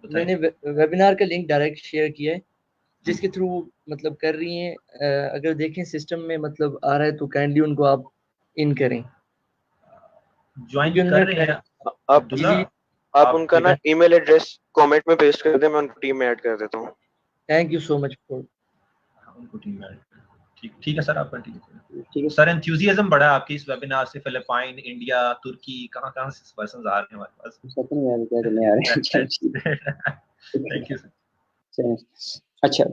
बताएं। मैंने वेबिनार का लिंक डायरेक्ट शेयर किया है, जिसके थ्रू मतलब कर रही हैं। अगर देखें सिस्टम में मतलब आ रहा है, तो काइंडली उनको आप इन करें, ज्वाइन क्योंकि कर उन्होंने रहे हैं आप अब्दुल्ला। आप उनका ना ईमेल एड्रेस कमेंट में पेस्ट कर दें, मैं उनको टीम में ऐड कर देता हूँ। Thank you so much for उनको टीम में ठीक ठीक है सर, आप कंटिन्यू ठीक है। सर। एंथुसियाज्म बढ़ा आपकी इस वेबिनार से, फिलिपाइन, इंडिया, तुर्की, कहाँ से पर्संस आ रहे हैं हमारे पास। सपन यार क्या करने आ रहे हैं। Thank you sir. अच्छा,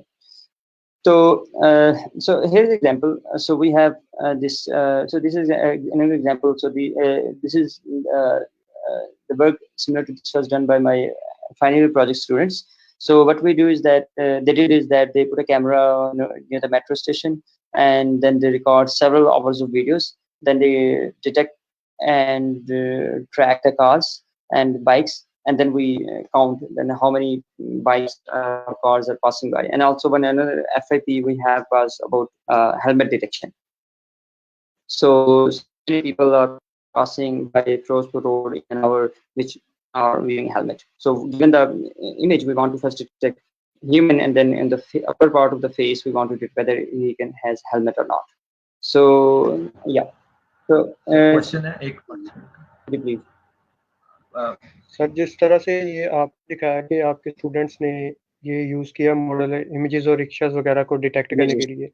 so so here's an example. So we have this. So this is another example. So this is the work similar to this was done by my final year project students. So what we do is that they did is that they put a camera near the metro station, and then they record several hours of videos. Then they detect and track the cars and bikes, and then we count then how many bikes cars are passing by. And also one another FIP we have was about helmet detection. So many people are passing by across the road in an hour which are wearing helmet. So given the image, we want to first detect human, and then in the upper part of the face we want to detect whether he has helmet or not. So yeah. So question है एक please. Sir जिस तरह से ये आप दिखाया कि आपके स्टूडेंट्स ने ये यूज किया मॉडल इमेजेस और रिक्शास वगैरह को डिटेक्ट करने के लिए,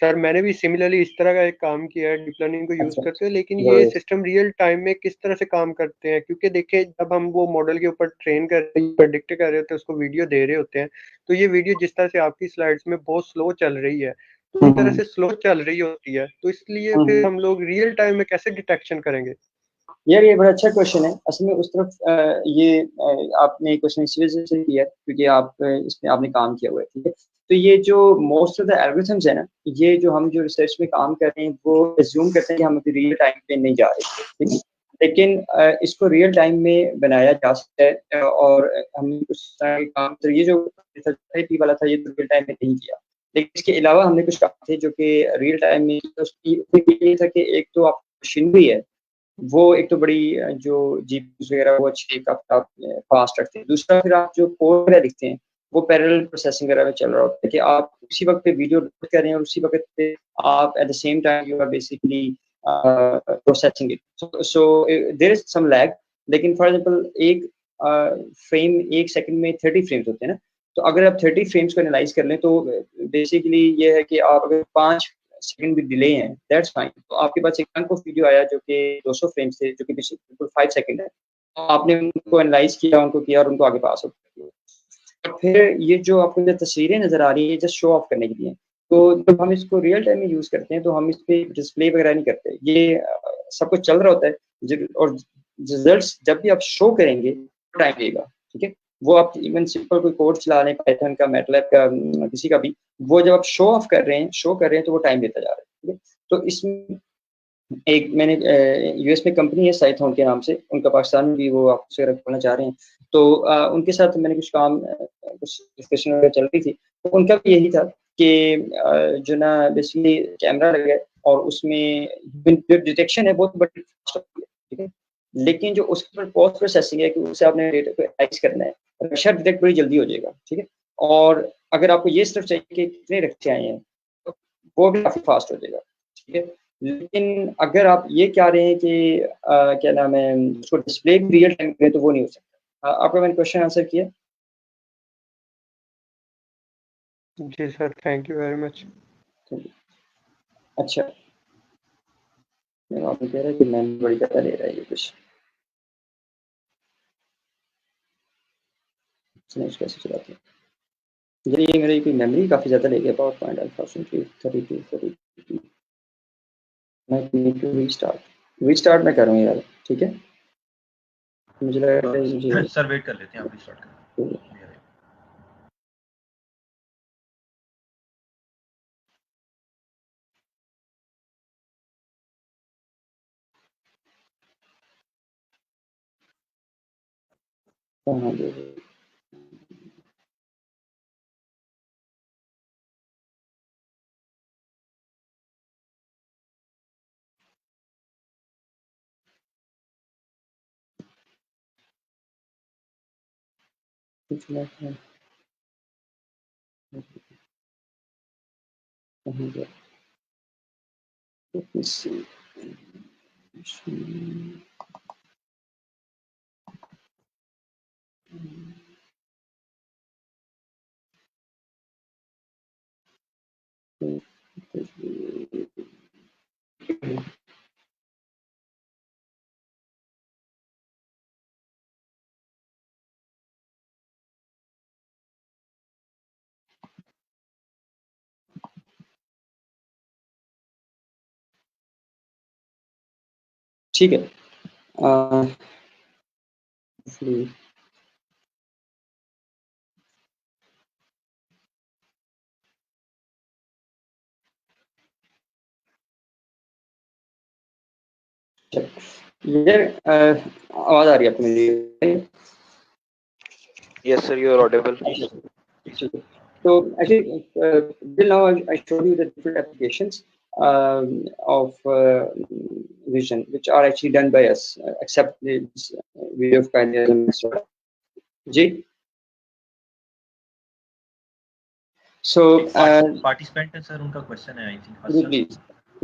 सर मैंने भी सिमिलरली इस तरह का एक काम किया है डीप लर्निंग को यूज करते हुए। लेकिन ये सिस्टम रियल टाइम में किस तरह से काम करते हैं, क्योंकि देखिए जब हम वो मॉडल के ऊपर ट्रेन कर रहे हैं, प्रेडिक्ट कर रहे होते हैं, उसको वीडियो दे रहे होते हैं, तो ये वीडियो जिस तरह से आपकी स्लाइड्स में बहुत स्लो चल रही है, तो इस तरह से स्लो चल रही होती है, तो इसलिए फिर हम लोग रियल टाइम में कैसे डिटेक्शन करेंगे? यार ये बड़ा अच्छा क्वेश्चन है। असल में उस तरफ ये आपने क्वेश्चन इस वजह से किया क्योंकि आप इसमें आपने काम किया हुआ है, ठीक है। तो ये जो मोस्ट ऑफ द एल्गोरिथम्स है ना, ये जो हम जो रिसर्च में काम कर रहे हैं वो एज्यूम करते हैं कि हम अभी रियल टाइम पे नहीं जा रहे, ठीक है। लेकिन इसको रियल टाइम में बनाया जा सकता है और हम उस तरह के काम, तो ये जो वाला था ये तो रियल टाइम में नहीं किया, लेकिन इसके अलावा हमने कुछ काम थे जो कि रियल टाइम में ये था कि एक तो आप मशीनरी है वो एक तो बड़ी जो जीपीयू वगैरह वो अच्छी काफी फास्ट रखते हैं। दूसरा फिर आप जो कोड वगैरह लिखते हैं वो पैरेलल प्रोसेसिंग वगैरह में चल रहा होता है कि आप उसी वक्त पे वीडियो लोड कर रहे हैं और उसी वक्त पे आप at the same time you are basically processing it. So there is some lag, लेकिन फॉर एग्जांपल एक फ्रेम एक सेकंड में 30 फ्रेम्स होते हैं ना, तो अगर आप 30 फ्रेम्स को एनालाइज कर लें तो बेसिकली ये है कि आप अगर 5 सेकंड भी डिले है दैट्स फाइन। तो आपके पास एक चंक ऑफ वीडियो आया जो कि 200 फ्रेम्स थे जो कि बिल्कुल 5 सेकंड है, तो आपने उनको एनालाइज किया, उनको किया और उनको आगे पास हो गया। और फिर ये जो आपको जो तस्वीरें नजर आ रही है जस्ट शो ऑफ करने के लिए, तो जब हम इसको रियल टाइम में यूज करते हैं तो हम इस पे डिस्प्ले वगैरह नहीं करते, ये सब कुछ चल रहा होता है और रिजल्ट्स जब भी आप शो करेंगे टाइम लगेगा, ठीक है। वो आप इवन सिंपल कोई कोड चला लें पाइथन का, मैटलैब का, किसी का भी, वो जब आप शो कर रहे हैं तो वो टाइम लेता जा रहा है, ठीक है। तो इसमें एक मैंने यूएस में कंपनी है साइथॉन के नाम से, उनका पाकिस्तान में भी वो आपसे अगर खोलना चाह रहे हैं तो उनके साथ मैंने कुछ काम कुछ डिस्कशन वगैरह चल रही थी, तो उनका भी यही था कि जो ना बेसिकली कैमरा लगा और उसमें जो डिटेक्शन है बहुत बड़ी फास्ट होती है, ठीक है। लेकिन जो उसके ऊपर पोस्ट प्रोसेसिंग है कि उससे आपने डेटा को एनालाइज करना है, रक्षा डिटेक्ट बड़ी जल्दी हो जाएगा, ठीक है। और अगर आपको ये सिर्फ चाहिए कि कितने रक्षे आए हैं तो वो भी काफी फास्ट हो जाएगा, ठीक है। लेकिन अगर आप ये कह रहे हैं कि क्या नाम है उसको डिस्प्ले भी रियल टाइम करें तो वो नहीं हो सकता। आपका मैंने क्वेश्चन आंसर किया? जी sir, thank you very much. अच्छा, आपने कह रहा है कि मैं बड़ी ज़्यादा ले रहा है ये कुछ। नेक्स्ट कैसे चलाते हैं? ये मेरी कोई मेमोरी काफ़ी ज़्यादा ले गया पावर पॉइंट अनफॉर्चुनेटली 32 मैं नीड टू रीस्टार्ट मैं करूँ यार, ठीक है? मुझे लग रहा है मुझे सर वेट कर लेते हैं, आप रीस्टार्ट करें। हाँ let me see. ठीक है, यार आवाज आ रही है आपको मेरी? Yes, sir, you are audible. So actually, till now I showed you the different applications of vision, which are actually done by us, except this video of kindness. Ji. So participant है sir, उनका question है I think.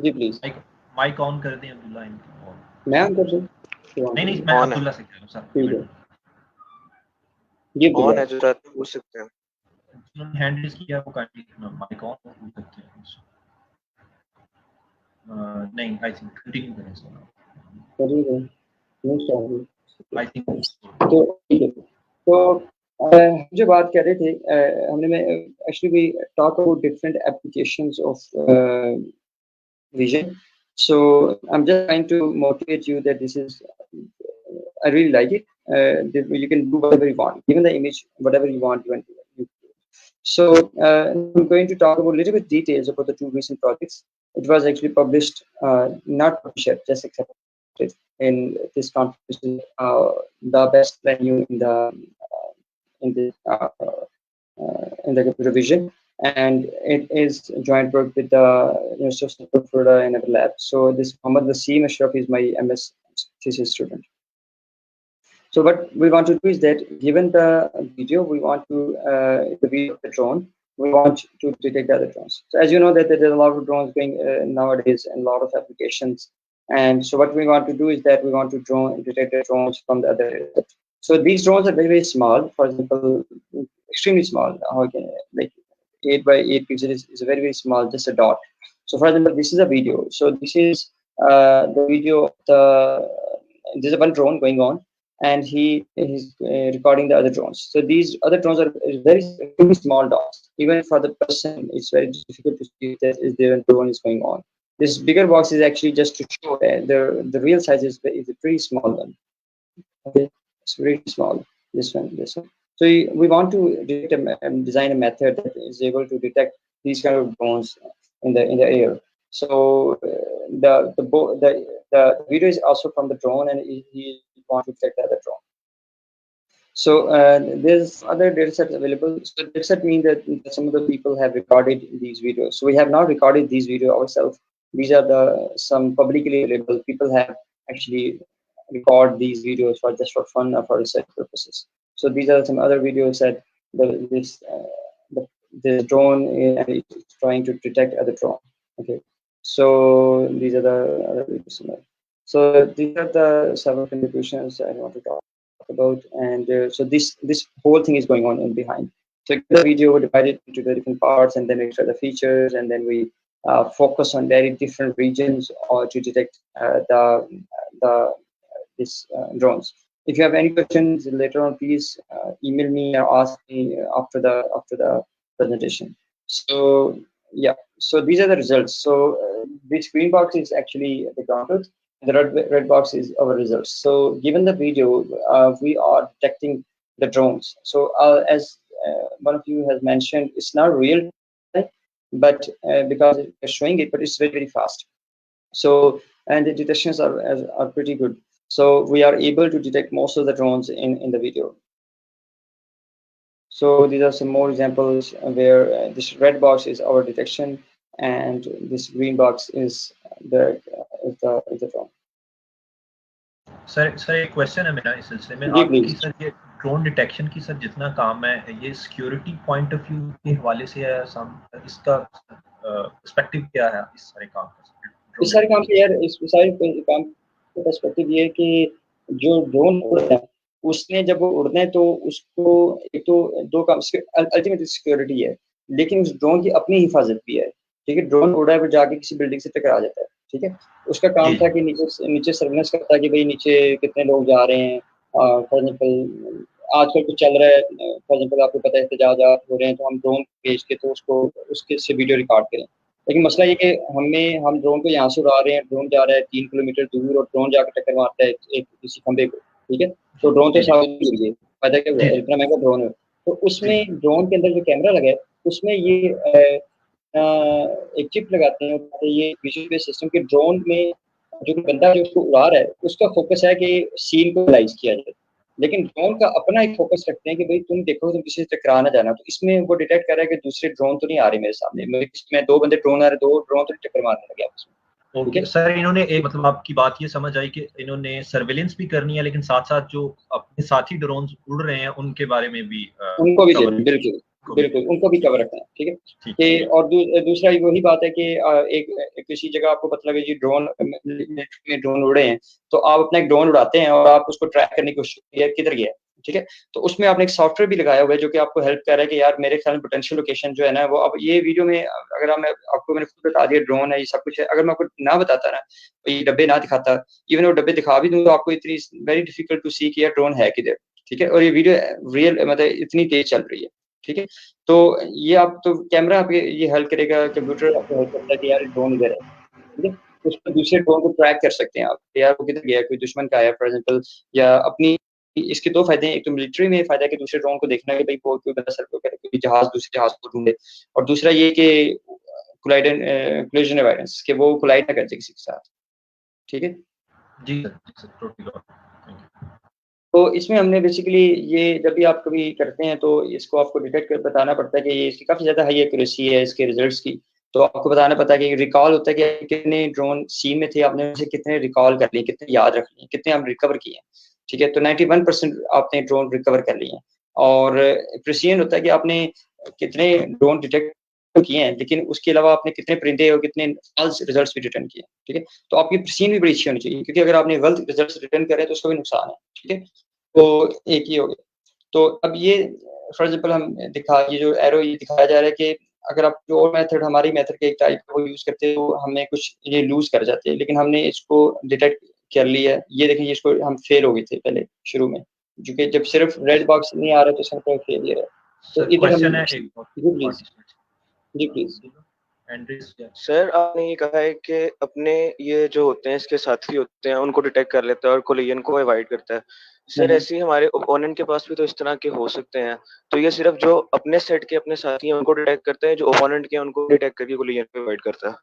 जी please mic on कर दें अब्दुल्ला इनका। मैं on कर दूं? नहीं मैं अब्दुल्ला से कह रहा हूं सर। ठीक है, ये ऑन है, जो चाहते हैं पूछ सकते हैं। उन्होंने हैंड रेज किया, वो काइंडली माइक ऑन पूछ सकते हैं। नहीं आई थिंक कंटिन्यू करें सर। आई थिंक तो जो बात कर रहे थे, हमने में actually we talk about different applications of vision. So I'm just trying to motivate you that this is, I really like it. You can do whatever you want, even the image, whatever you want. So I'm going to talk about a little bit details about the two recent projects. It was actually published, not published yet, just accepted in this conference, the best venue in the computer vision, and it is joint work with the University of Florida and our lab. So this Muhammad Wasim Ashraf is my MS thesis student. So what we want to do is that, given the video, we want to the video of the drone, we want to detect the other drones. So as you know that there is a lot of drones going nowadays and a lot of applications. And so what we want to do is that we want to detect the drones from the other. So these drones are very, very small. For example, extremely small. Like 8 by 8 pixels is very, very small, just a dot. So for example, this is a video. So this is the video of there's one drone going on, and he is recording the other drones. So these other drones are very, very small dots. Even for the person, it's very difficult to see that is there a drone is going on. This bigger box is actually just to show that the real size is a pretty small one. Okay, it's very small. This one. So we want to design a method that is able to detect these kind of drones in the air. So the video is also from the drone, and he wants to detect the other drone. So there's other datasets available. So dataset means that some of the people have recorded these videos. So we have not recorded these videos ourselves. These are some publicly available. People have actually record these videos just for fun or for research purposes. So these are some other videos that the drone is trying to detect other drone. Okay, so these are the other videos. So these are the several contributions I want to talk about, and so this whole thing is going on in behind. So the video we divide it into the different parts, and then we extract the features, and then we focus on very different regions or to detect these drones. If you have any questions later on, please email me or ask me after the presentation. So yeah, so these are the results. So this green box is actually the ground truth, and the red box is our results. So given the video, we are detecting the drones. So as one of you has mentioned, it's not real, but because it's showing it, but it's very, very fast. So, and the detections are pretty good. So we are able to detect most of the drones in the video. So these are some more examples where this red box is our detection, and this green box is the drone. Sir एक question है मेरा इस सिलसिले में, जी, आपकी please. Sir ये drone detection की sir जितना काम है ये सिक्योरिटी पॉइंट ऑफ व्यू के हवाले से है, इसका पर्सपेक्टिव क्या है इस सारे काम का? इस सारे काम के यार इस सारे काम का पर्सपेक्टिव ये है कि जो ड्रोन उड़ रहा है उसने जब वो उड़ना है तो उसको एक तो दो काम, अल्टीमेटली सिक्योरिटी है, लेकिन उस ड्रोन की अपनी हिफाजत भी है। ठीक है, ड्रोन उड़ रहा है वो जाके किसी बिल्डिंग से टकरा जाता है। ठीक है, उसका काम था कि नीचे सर्वेलेंस करता है कि भाई नीचे कितने लोग जा रहे हैं। फॉर एग्जाम्पल आजकल कुछ चल रहा है, फॉर एग्जाम्पल आपको पता है एहतजाज हो रहे हैं तो हम ड्रोन भेज के तो उसको उसके से वीडियो रिकॉर्ड करें। लेकिन मसला ये कि हम ड्रोन को यहाँ से उड़ा रहे हैं, ड्रोन जा रहा है 3 किलोमीटर दूर और ड्रोन जाकर टक्कर मारता है एक किसी खंबे को। ठीक है, तो ड्रोन तो साथ ही गिर गए, फायदा क्या हुआ, इतना महंगा ड्रोन है। तो उसमें ड्रोन के अंदर जो कैमरा लगा है उसमें ये एक चिप लगाते हैं, ये विजुअल बेस सिस्टम के ड्रोन में जो बंदा जो उसको उड़ा रहा है उसका फोकस है कि सीन को एनालाइज किया जाए, लेकिन ड्रोन का अपना एक फोकस रखते हैं कि भाई तुम देखो तुम किसी से टकरा ना जाना। तो इसमें वो डिटेक्ट कर रहा है कि दूसरे ड्रोन तो नहीं आ रहे मेरे सामने, मैं 2 बंदे ड्रोन आ रहे, 2 ड्रोन तो टक्कर मारने लगे आपस में। ओके सर, इन्होंने एक मतलब आपकी बात ये समझ आई कि इन्होंने सर्वेलेंस भी करनी है लेकिन साथ साथ जो अपने साथी ड्रोन उड़ रहे हैं उनके बारे में भी उनको भी बिल्कुल उनको भी कवर रखना है। ठीक है, कि और दूसरा वही बात है कि एक किसी जगह आपको पता लगे जी ड्रोन में ड्रोन उड़े हैं तो आप अपना एक ड्रोन उड़ाते हैं और आप उसको ट्रैक करने की कोशिश की किधर गया। ठीक है, तो उसमें आपने एक सॉफ्टवेयर भी लगाया हुआ है जो कि आपको हेल्प कर रहा है कि यार मेरे ख्याल में पोटेंशियल लोकेशन जो है ना वो, अब ये वीडियो में अगर आपको मैंने खुद बता दिया ड्रोन है ये सब कुछ है, अगर मैं आपको ना बताता ना तो ये डब्बे ना दिखाता, इवन वो डब्बे दिखा भी दूं तो आपको इतनी वेरी डिफिकल्ट टू सी कि यार ड्रोन है किधर। ठीक है, और ये वीडियो रियल मतलब इतनी तेज चल रही है। ठीक है, तो ये आप तो कैमरा आपके ये हेल्प करेगा, कंप्यूटर आपको हेल्प करता है कि यार ड्रोन इधर है। ठीक है, उसको दूसरे ड्रोन को ट्रैक कर सकते हैं आप, यार वो किधर गया, कोई दुश्मन का आया फॉर एग्जांपल, या अपनी इसके 2 फायदे हैं, एक तो मिलिट्री में फायदा है कि दूसरे ड्रोन को देखना है कि भाई कोई बंदा सर कोई जहाज दूसरे जहाज को ढूंढे, और दूसरा ये कि कोलिजन अवॉइडेंस कि वो कोलाइड ना कर जाए किसी के साथ। ठीक है जी सर, तो इसमें हमने बेसिकली ये जब भी आप कभी करते हैं तो इसको आपको डिटेक्ट कर बताना पड़ता है कि ये इसकी काफ़ी ज़्यादा हाई एक्यूरेसी है इसके रिजल्ट्स की। तो आपको बताना पड़ता है कि रिकॉल होता है कि कितने ड्रोन सीन में थे, आपने उनसे कितने रिकॉल कर लिए, कितने याद रख लिए, कितने हम रिकवर किए हैं। ठीक है, तो 91% आपने ड्रोन रिकवर कर लिए हैं। और प्रिसीजन होता है कि आपने कितने ड्रोन डिटेक्ट किए हैं, लेकिन उसके अलावा आपने कितने परिंदे और कितने फॉल्स रिजल्ट्स भी रिटर्न किए। ठीक है, तो आपकी प्रिसीजन भी बड़ी अच्छी होनी चाहिए, क्योंकि अगर आपने गलत रिजल्ट्स रिटर्न करें तो उसका भी नुकसान है। ठीक है, तो एक ही हो गया। तो अब ये फॉर एग्जांपल हम ये जो एरो ये दिखाया जा रहा है कि अगर आप जो और मेथड हमारी मेथड के एक टाइप को यूज़ करते हैं तो हमें कुछ ये लूज़ कर जाते हैं, लेकिन हमने इसको डिटेक्ट कर लिया है। ये देखिए इसको हम फेल हो गए थे पहले शुरू में, क्योंकि जब सिर्फ रेड बॉक्स नहीं आ रहा तो सब फेलियर है। तो इधर हम जी प्लीज सर आपने ये कहा है कि अपने ये जो होते हैं इसके साथी होते हैं उनको डिटेक्ट कर लेता है और कोलिजन को अवॉइड करता है। सर ऐसे ही हमारे ओपोनेंट के पास भी तो इस तरह के हो सकते हैं, तो ये सिर्फ जो अपने सेट के अपने साथी हैं उनको डिटेक्ट करता है, जो ओपोनेंट के उनको डिटेक्ट करके कोलिजन को अवॉइड करता है?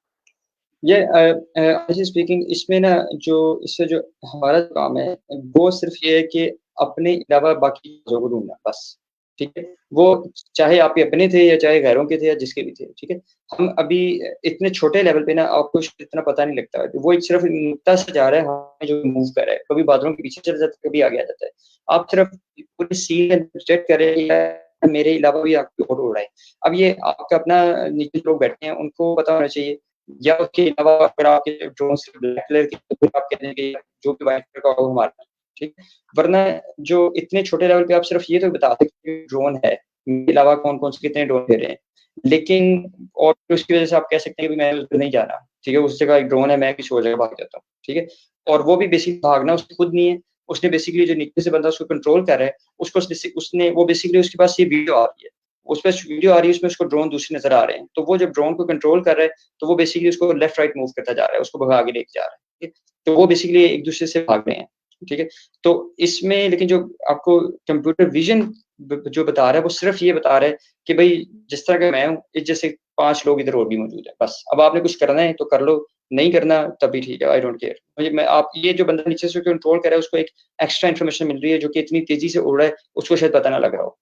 ये स्पीकिंग इसमें ना जो इससे जो हमारा काम है वो सिर्फ ये है कि अपने अलावा बाकी चीजों को ढूंढना बस। ठीक है, वो चाहे आपके अपने थे या चाहे गैरों के थे या जिसके भी थे। ठीक है, हम अभी इतने छोटे लेवल पे ना आपको इतना पता नहीं लगता है, वो एक सिर्फ नुक्ता से जा रहा है, हमें जो मूव कर रहा है, कभी बादलों के पीछे चल जाता है, कभी आगे आ जाता है। आप सिर्फ पूरी सीन डिटेक्ट करें मेरे अलावा भी आपको और उड़ रहा है। अब ये आपका अपना नीचे लोग बैठे हैं उनको पता होना चाहिए, या उसके अलावा अगर आपके ड्रोन सिर्फ ब्लैक कलर के तो आप कहते हैं कि जो भी व्हाइट कलर का हो हमारा। ठीक, वरना जो इतने छोटे लेवल पे आप सिर्फ ये तो बता सकते हैं ड्रोन है, इसके अलावा कौन-कौन से कितने ड्रोन दे रहे हैं। लेकिन और उसकी वजह से आप कह सकते हैं कि मैं उधर नहीं जाना। ठीक है, उस जगह एक ड्रोन है, मैं किसी और जगह भाग जाता हूँ। ठीक है, और वो भी बेसिक भागना उसको खुद नहीं है, उसने बेसिकली जो नीचे से बंदा उसको कंट्रोल कर रहा है उसको उसने वो बेसिकली उसके पास ये वीडियो आ रही है, उस पर वीडियो आ रही है, उसमें उसको ड्रोन दूसरे नजर आ रहे हैं, तो वो जब ड्रोन को कंट्रोल कर रहा है तो वो बेसिकली उसको लेफ्ट राइट मूव करता जा रहा है, उसको भगा आगे लेके जा रहा है, ठीक है? तो वो बेसिकली एक दूसरे से भाग रहे हैं, ठीक है? तो इसमें लेकिन जो आपको कंप्यूटर विजन जो बता रहा है वो सिर्फ ये बता रहा है कि भाई जिस तरह का मैं हूँ इस जैसे 5 लोग इधर और भी मौजूद है, बस अब आपने कुछ करना है तो कर लो, नहीं करना तब भी ठीक है, आई डोंट केयर। मुझे मैं आप ये जो बंदा नीचे से कंट्रोल कर रहा है उसको एक एक्स्ट्रा इन्फॉर्मेशन मिल रही है जो कि इतनी तेजी से उड़ रहा है उसको शायद पता ना लग रहा हो।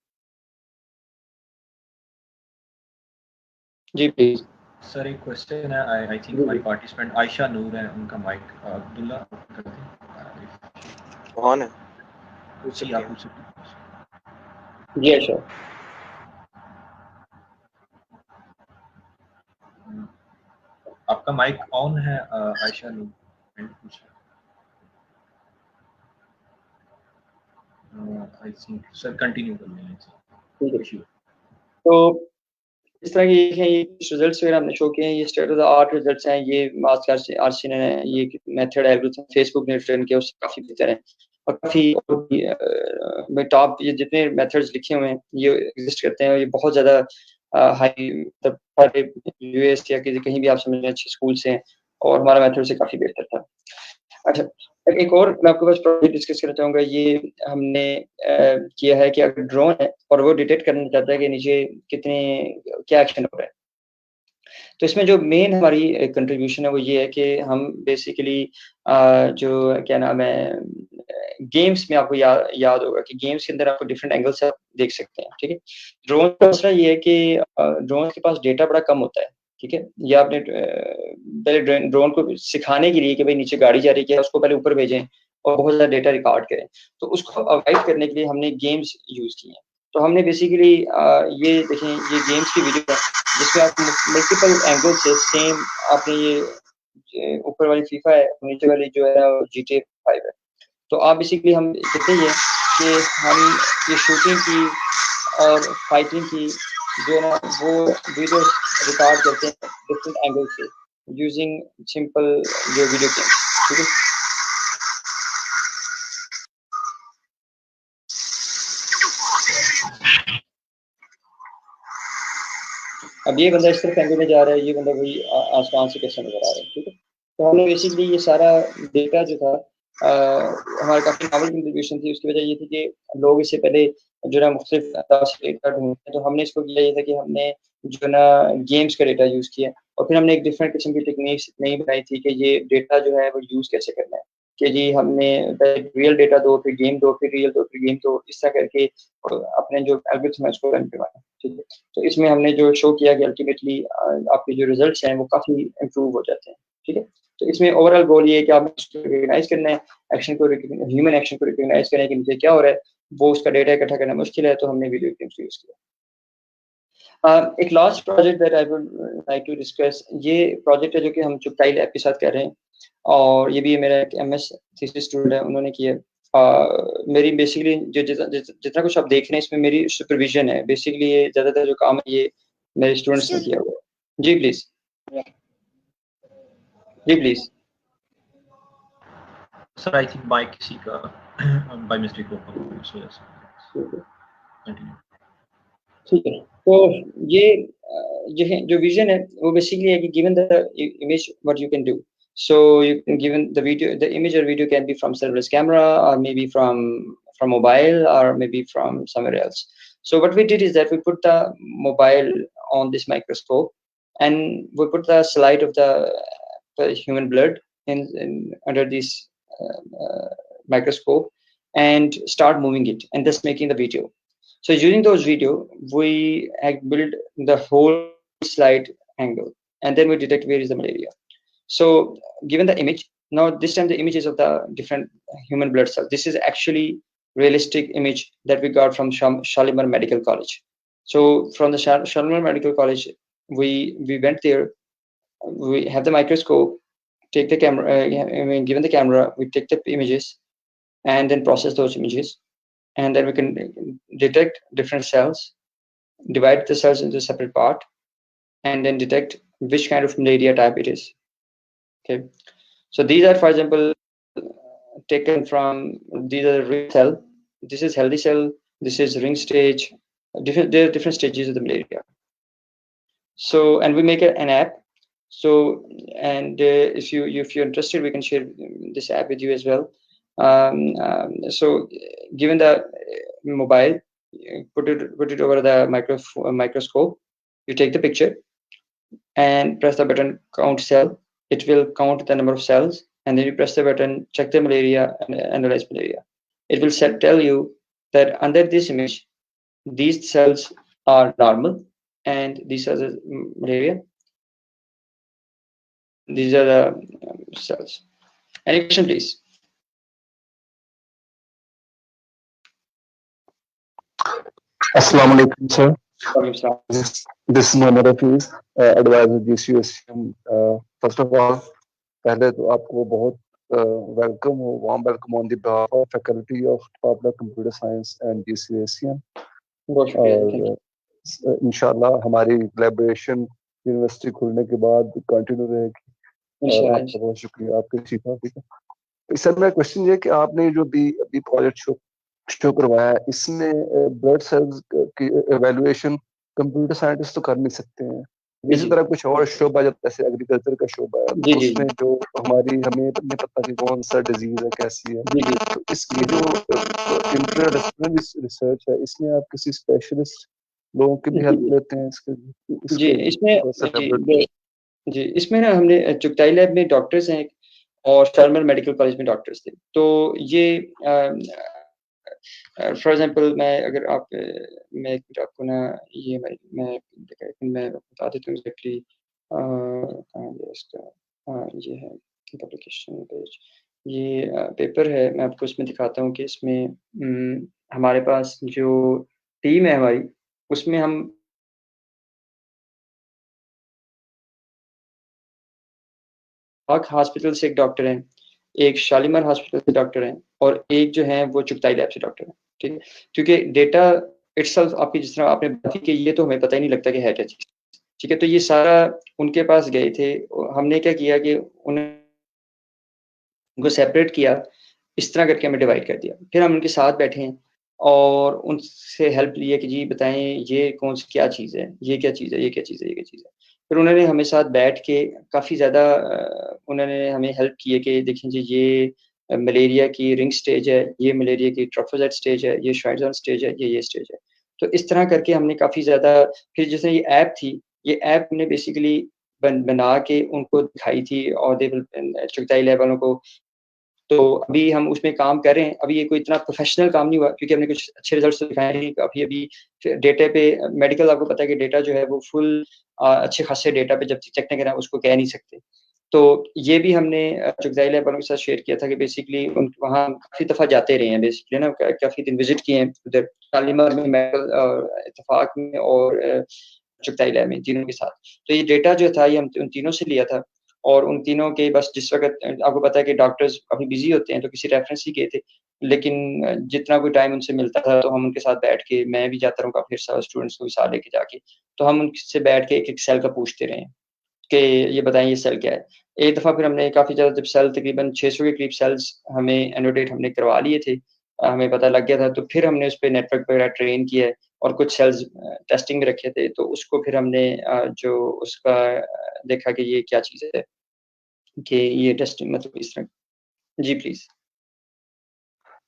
जी प्लीज सर एक क्वेश्चन है, आई थिंक हमारी पार्टिसिपेंट आयशा नूर है, उनका माइक अब्दुल्ला कर दें। ऑन है, जी आप पूछ सकते हैं। जी आयशा, आपका माइक ऑन है आयशा नूर, पूछ आई थिंक सर कंटिन्यू कर लें। ठीक है। तो इस तरह की है ये रिजल्ट्स वगैरह हमने शो किए हैं, ये state of the art results हैं, ये मास्क आरसी ने ये मेथड एल्गोरिथम फेसबुक ने ट्रेन किया उससे काफ़ी बेहतर है और काफ़ी टॉप ये जितने मेथड्स लिखे हुए हैं ये एग्जिस्ट करते हैं, ये बहुत ज़्यादा हाई मतलब यूएस या कहीं भी आप समझ लें अच्छे स्कूल से हैं और हमारा मेथड से काफ़ी बेहतर था। अच्छा, एक और मैं आपके पास प्रोजेक्ट डिस्कस करना चाहूँगा, ये हमने किया है कि अगर ड्रोन है और वो डिटेक्ट करना चाहता है कि नीचे कितने क्या एक्शन हो रहा है, तो इसमें जो मेन हमारी कंट्रीब्यूशन है वो ये है कि हम बेसिकली जो क्या नाम है गेम्स में आपको याद होगा कि गेम्स के अंदर आपको डिफरेंट एंगल से आप देख सकते हैं, ठीक है? ड्रोन का मसला ये है कि ड्रोन के पास डेटा बड़ा कम होता है, ठीक है? ये आपने पहले ड्रोन को सिखाने के लिए कि भाई नीचे गाड़ी जा रही है उसको पहले ऊपर भेजें और बहुत ज़्यादा डेटा रिकॉर्ड करें, तो उसको अवॉइड करने के लिए हमने गेम्स यूज़ किए हैं। तो हमने बेसिकली ये देखें ये गेम्स की वीडियो है जिसमें आप मल्टीपल एंगल से सेम आपने ये ऊपर वाली फीफा है, नीचे वाली जो है GTA 5 है। तो आप बेसिकली हम कहते हैं कि हम ये शूटिंग की और फाइटिंग की जो है ना वो वीडियो रिकॉर्ड करते हैं डिफरेंट एंगल से यूजिंग सिंपल जो वीडियो गेम, ठीक है? अब ये बंदा इस तरफ एंगल में जा रहा है, ये बंदा वही आसमान से कैसे नजर आ रहा है, ठीक है? तो हमने बेसिकली ये सारा डेटा जो था हमारे काफ़ी नॉवल कंट्रीब्यूशन थी, उसकी वजह ये थी कि लोग इससे पहले जो ना मुख्तलिफ अंदाज से डेटा ढूंढते हैं, तो हमने इसको किया ये था कि हमने जो ना गेम्स का डेटा यूज़ किया और फिर हमने एक डिफरेंट किस्म की टेक्निक्स नई बनाई थी कि ये डेटा जो है वो यूज़ कैसे करना है, कि जी हमने रियल डेटा दो, फिर गेम दो, फिर रियल दो, फिर गेम दो, इस तरह करके अपने जो एल्गोरिथम है उसको रन करवाना, ठीक है? तो इसमें हमने जो शो किया कि अल्टीमेटली आपके जो रिजल्ट्स हैं वो काफ़ी इम्प्रूव हो जाते हैं, ठीक है? तो इसमें ओवरऑल गोल ये है कि आपने उसको रिकॉग्नाइज करना है, एक्शन को ह्यूमन एक्शन को रिकॉग्नाइज करना है कि नीचे क्या हो रहा है, वो उसका डेटा इकट्ठा करना मुश्किल है, तो हमने वीडियो गेम्स यूज़ किया। एक last project that I would like to discuss, ये प्रोजेक्ट है जो कि हम चुगताई लैब के साथ कर रहे हैं और ये भी मेरा एक MS थीसिस स्टूडेंट है, उन्होंने किया। मेरी बेसिकली जो जितना कुछ आप देख रहे हैं इसमें मेरी सुपरविजन है, बेसिकली ये ज़्यादातर जो काम है ये मेरे स्टूडेंट्स ने किया हुआ है। जी प्लीज़, जी please. Sir I think mic किसी का बाय मिस्टेक ओपन हो गया, इस वजह से कंटिन्यू। ठीक है, तो ये जो विजन है वो बेसिकली है कि given the image what you can do, so you can given the image or video can be from serverless camera or maybe from mobile or maybe from somewhere else. So what we did is that we put the mobile on this microscope and we put the slide of the human blood in under this microscope and start moving it and thus making the video. So using those video, we build the whole slide angle, and then we detect where is the malaria. So given the image, now this time the images of the different human blood cells. This is actually realistic image that we got from Shalimar Medical College. So from the Shalimar Medical College, we went there. We have the microscope, take the camera. Given the camera, we take the images, and then process those images. And then we can detect different cells, divide the cells into a separate part, and then detect which kind of malaria type it is. Okay, so these are, for example, taken from these are ring cell. This is healthy cell. This is ring stage. There are different stages of the malaria. So, and we make an app. So, and if you're interested, we can share this app with you as well. So, given the mobile, put it over the microscope. You take the picture and press the button count cell. It will count the number of cells, and then you press the button check the malaria and analyze malaria. It will tell you that under this image, these cells are normal, and these are the malaria. These are the cells. Any question, please? Assalamu alaikum, sir. This is Mohammad Hafiz, advisor GCUSM. First of all, पहले तो आपको बहुत warm welcome on the behalf of faculty of Department of Computer Science and GCUSM. इंशाल्लाह हमारी collaboration university खुलने के बाद continue रहेगी। आपका बहुत शुक्रिया आपके सीखा। सर मेरा क्वेश्चन ये कि आपने जो भी प्रोजेक्ट शो करवाया है, इसमें ब्लड सेल्स की एवेल्युएशन कंप्यूटर साइंटिस्ट तो कर नहीं सकते हैं। इसी तरह कुछ और शोबा जैसे एग्रीकल्चर का शोबा है, तो उसमें जो हमें नहीं पता कि कौन सा डिजीज है, कैसी है, तो इसकी जो इंटरडिसिप्लिनरी रिसर्च है, इसमें आप किसी स्पेशलिस्ट लोगों की भी हेल्प लेते हैं इसमें ना हमने चुगताई लैब में डॉक्टर्स हैं और शर्मल मेडिकल कॉलेज में डॉक्टर्स थे। तो ये फॉर एग्जांपल मैं आपको ना ये मैं बता देता हूँ एग्जैक्टली ये है पब्लिकेशन पेज, ये पेपर है। मैं आपको इसमें दिखाता हूँ कि इसमें हमारे पास जो टीम है हमारी, उसमें हम पाक हॉस्पिटल से एक डॉक्टर हैं, एक शालीमार हॉस्पिटल से डॉक्टर हैं, और एक जो है वो चुगताई लैब से डॉक्टर हैं। ठीक है, क्योंकि डेटा इटसेल्फ आपकी जिस तरह आपने बात की कि ये तो हमें पता ही नहीं लगता कि है क्या चीज़। ठीक है, तो ये सारा उनके पास गए थे। हमने क्या किया कि उनको सेपरेट किया, इस तरह करके हमें डिवाइड कर दिया। फिर हम उनके साथ बैठे हैं और उनसे हेल्प लिया कि जी बताएं ये कौन सी क्या चीज़ है, ये क्या चीज़ है, ये क्या चीज़ है, ये क्या चीज़ है। फिर उन्होंने हमें साथ बैठ के काफ़ी ज़्यादा उन्होंने हमें हेल्प की है कि देखें जी ये मलेरिया की रिंग स्टेज है, ये मलेरिया की ट्रोफोजाइट स्टेज है, ये श्वाइटज़र स्टेज है, ये स्टेज है। तो इस तरह करके हमने काफ़ी ज़्यादा, फिर जैसे ये ऐप थी, ये ऐप हमने बेसिकली बना के उनको दिखाई थी और चुगताई लैब वालों को। तो अभी हम उसमें काम कर रहे हैं। अभी ये कोई इतना प्रोफेशनल काम नहीं हुआ क्योंकि हमने कुछ अच्छे रिजल्ट्स तो दिखाए नहीं। अभी डेटा पे मेडिकल, आपको पता है कि डेटा जो है वो फुल अच्छे खासे डेटा पे जब चेक नहीं करें उसको कह नहीं सकते। तो ये भी हमने चुगताई लैब वालों के साथ शेयर किया था कि बेसिकली वहाँ काफ़ी दफ़ा जाते रहे हैं, बेसिकली ना काफ़ी दिन विजिट किए हैं उधर शालीमार में, मेडिकल इत्तेफाक में और चुगताई लैब में, तीनों के साथ। तो ये डेटा जो था ये हम उन तीनों से लिया था और उन तीनों के बस जिस वक़्त आपको पता है कि डॉक्टर्स काफ़ी बिज़ी होते हैं तो किसी रेफरेंस ही गए थे, लेकिन जितना कोई टाइम उनसे मिलता था तो हम उनके साथ बैठ के, मैं भी जाता रहूँ काफ़ी सारे स्टूडेंट्स को भी साथ लेके जाके, तो हम उनसे बैठ के एक-एक सेल का पूछते रहे कि ये बताएँ ये सेल क्या है। एक दफ़ा फिर हमने काफ़ी ज़्यादा जब सेल तकरीबन 600 के करीब सेल्स हमें एनोटेट हमने करवा लिए थे, हमें पता लग गया था, तो फिर हमने उस पे नेटवर्क वगैरह ट्रेन किया है और कुछ सेल्स टेस्टिंग में रखे थे, तो उसको फिर हमने जो उसका देखा कि ये क्या चीज़ है, कि ये टेस्टिंग मतलब इस तरह। जी प्लीज।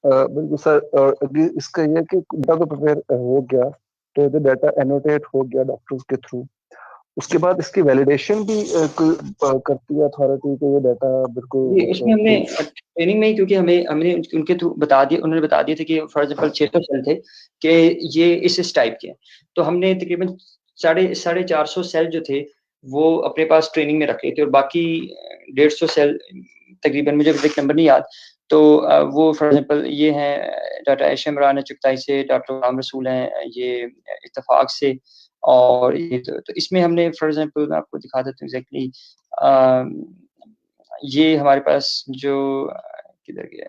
बिल्कुल सर, और अभी इसका ये कि डाटा तो प्रिपेयर हो गया, तो ये डाटा एनोटेट हो गया डॉक्टर्स के थ्रू, उसके बाद इसकी वैलिडेशन भी करती है अथॉरिटी के ये डाटा बिल्कुल। उसमें हमने ट्रेनिंग में ही, क्योंकि हमने उनके थ्रू बता दिया, उन्होंने बता दिया था कि फॉर एग्जांपल 600 सेल थे कि ये इस टाइप के हैं, तो हमने तकरीबन 450 सेल जो थे वो अपने पास ट्रेनिंग में रख लिए थे और बाकी 150 सेल तकरीबन, मुझे एग्जैक्ट नंबर नहीं याद, तो वो फॉर एग्जांपल ये हैं डॉक्टर आयशा इमरान चुगताई से, डॉक्टर गुलाम रसूल हैं ये इत्तेफाक से, और ये तो इसमें हमने फॉर एग्जांपल मैं आपको दिखा देता हूँ एग्जैक्टली, ये हमारे पास जो किधर गया,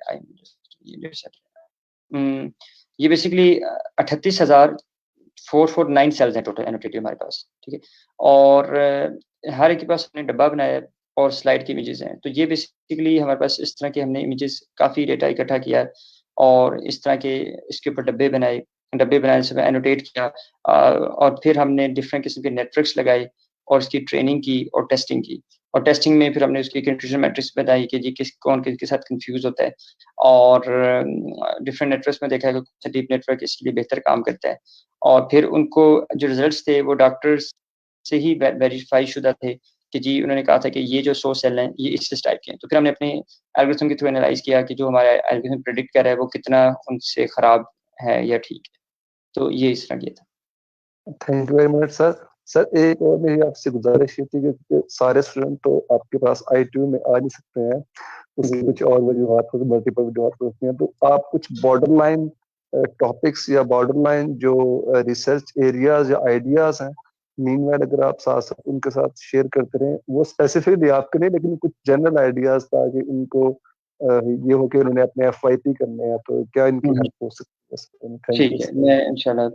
ये बेसिकली 38,449 सेल्स हैं टोटल एनोटेटिव हमारे पास। ठीक है, और हर एक के पास अपने डब्बा बनाया है और स्लाइड की इमेजेस हैं। तो ये बेसिकली हमारे पास इस तरह के हमने इमेजेस काफ़ी डेटा इकट्ठा किया और इस तरह के इसके ऊपर डब्बे बनाने से एनोटेट किया और फिर हमने डिफरेंट किस्म के नेटवर्क्स लगाए और उसकी ट्रेनिंग की और टेस्टिंग की। और टेस्टिंग में फिर हमने उसकी कंफ्यूजन मैट्रिक्स बताई कि जी कौन किसके साथ कंफ्यूज होता है और डिफरेंट नेटवर्क्स में देखा है कि डीप नेटवर्क इसके लिए बेहतर काम करता है। और फिर उनको जो रिजल्ट्स थे वो डॉक्टर्स से ही वेरीफाई शुदा थे कि जी उन्होंने कहा था कि ये जो 100 सेल हैं ये इस टाइप के हैं। तो फिर हमने अपने एल्गोरिथम के थ्रू एनालाइज किया कि जो हमारा एल्गोरिथम प्रेडिक्ट कर रहा है वो कितना उनसे खराब है या ठीक है। तो ये इस तरह किया था। Thank you very much sir. Sir एक और मेरी आपसे गुजारिश ये थी कि सारे स्टूडेंट तो आपके पास ITU में आ नहीं सकते हैं, उसकी कुछ और वजूहत हो, मल्टीपल वजूहत होती हैं, तो आप कुछ बॉर्डर लाइन टॉपिक्स या बॉर्डर लाइन जो रिसर्च एरियाज या आइडियाज हैं, मीनवाइल अगर आप साथ साथ उनके साथ शेयर करते रहें, वो स्पेसिफिकली आपके नहीं लेकिन कुछ जनरल आइडियाज ताकि इनको ये हो कि उन्होंने अपने FYP करने हैं तो क्या इनकी हेल्प हो सकती है। ठीक है, मैं इंशाल्लाह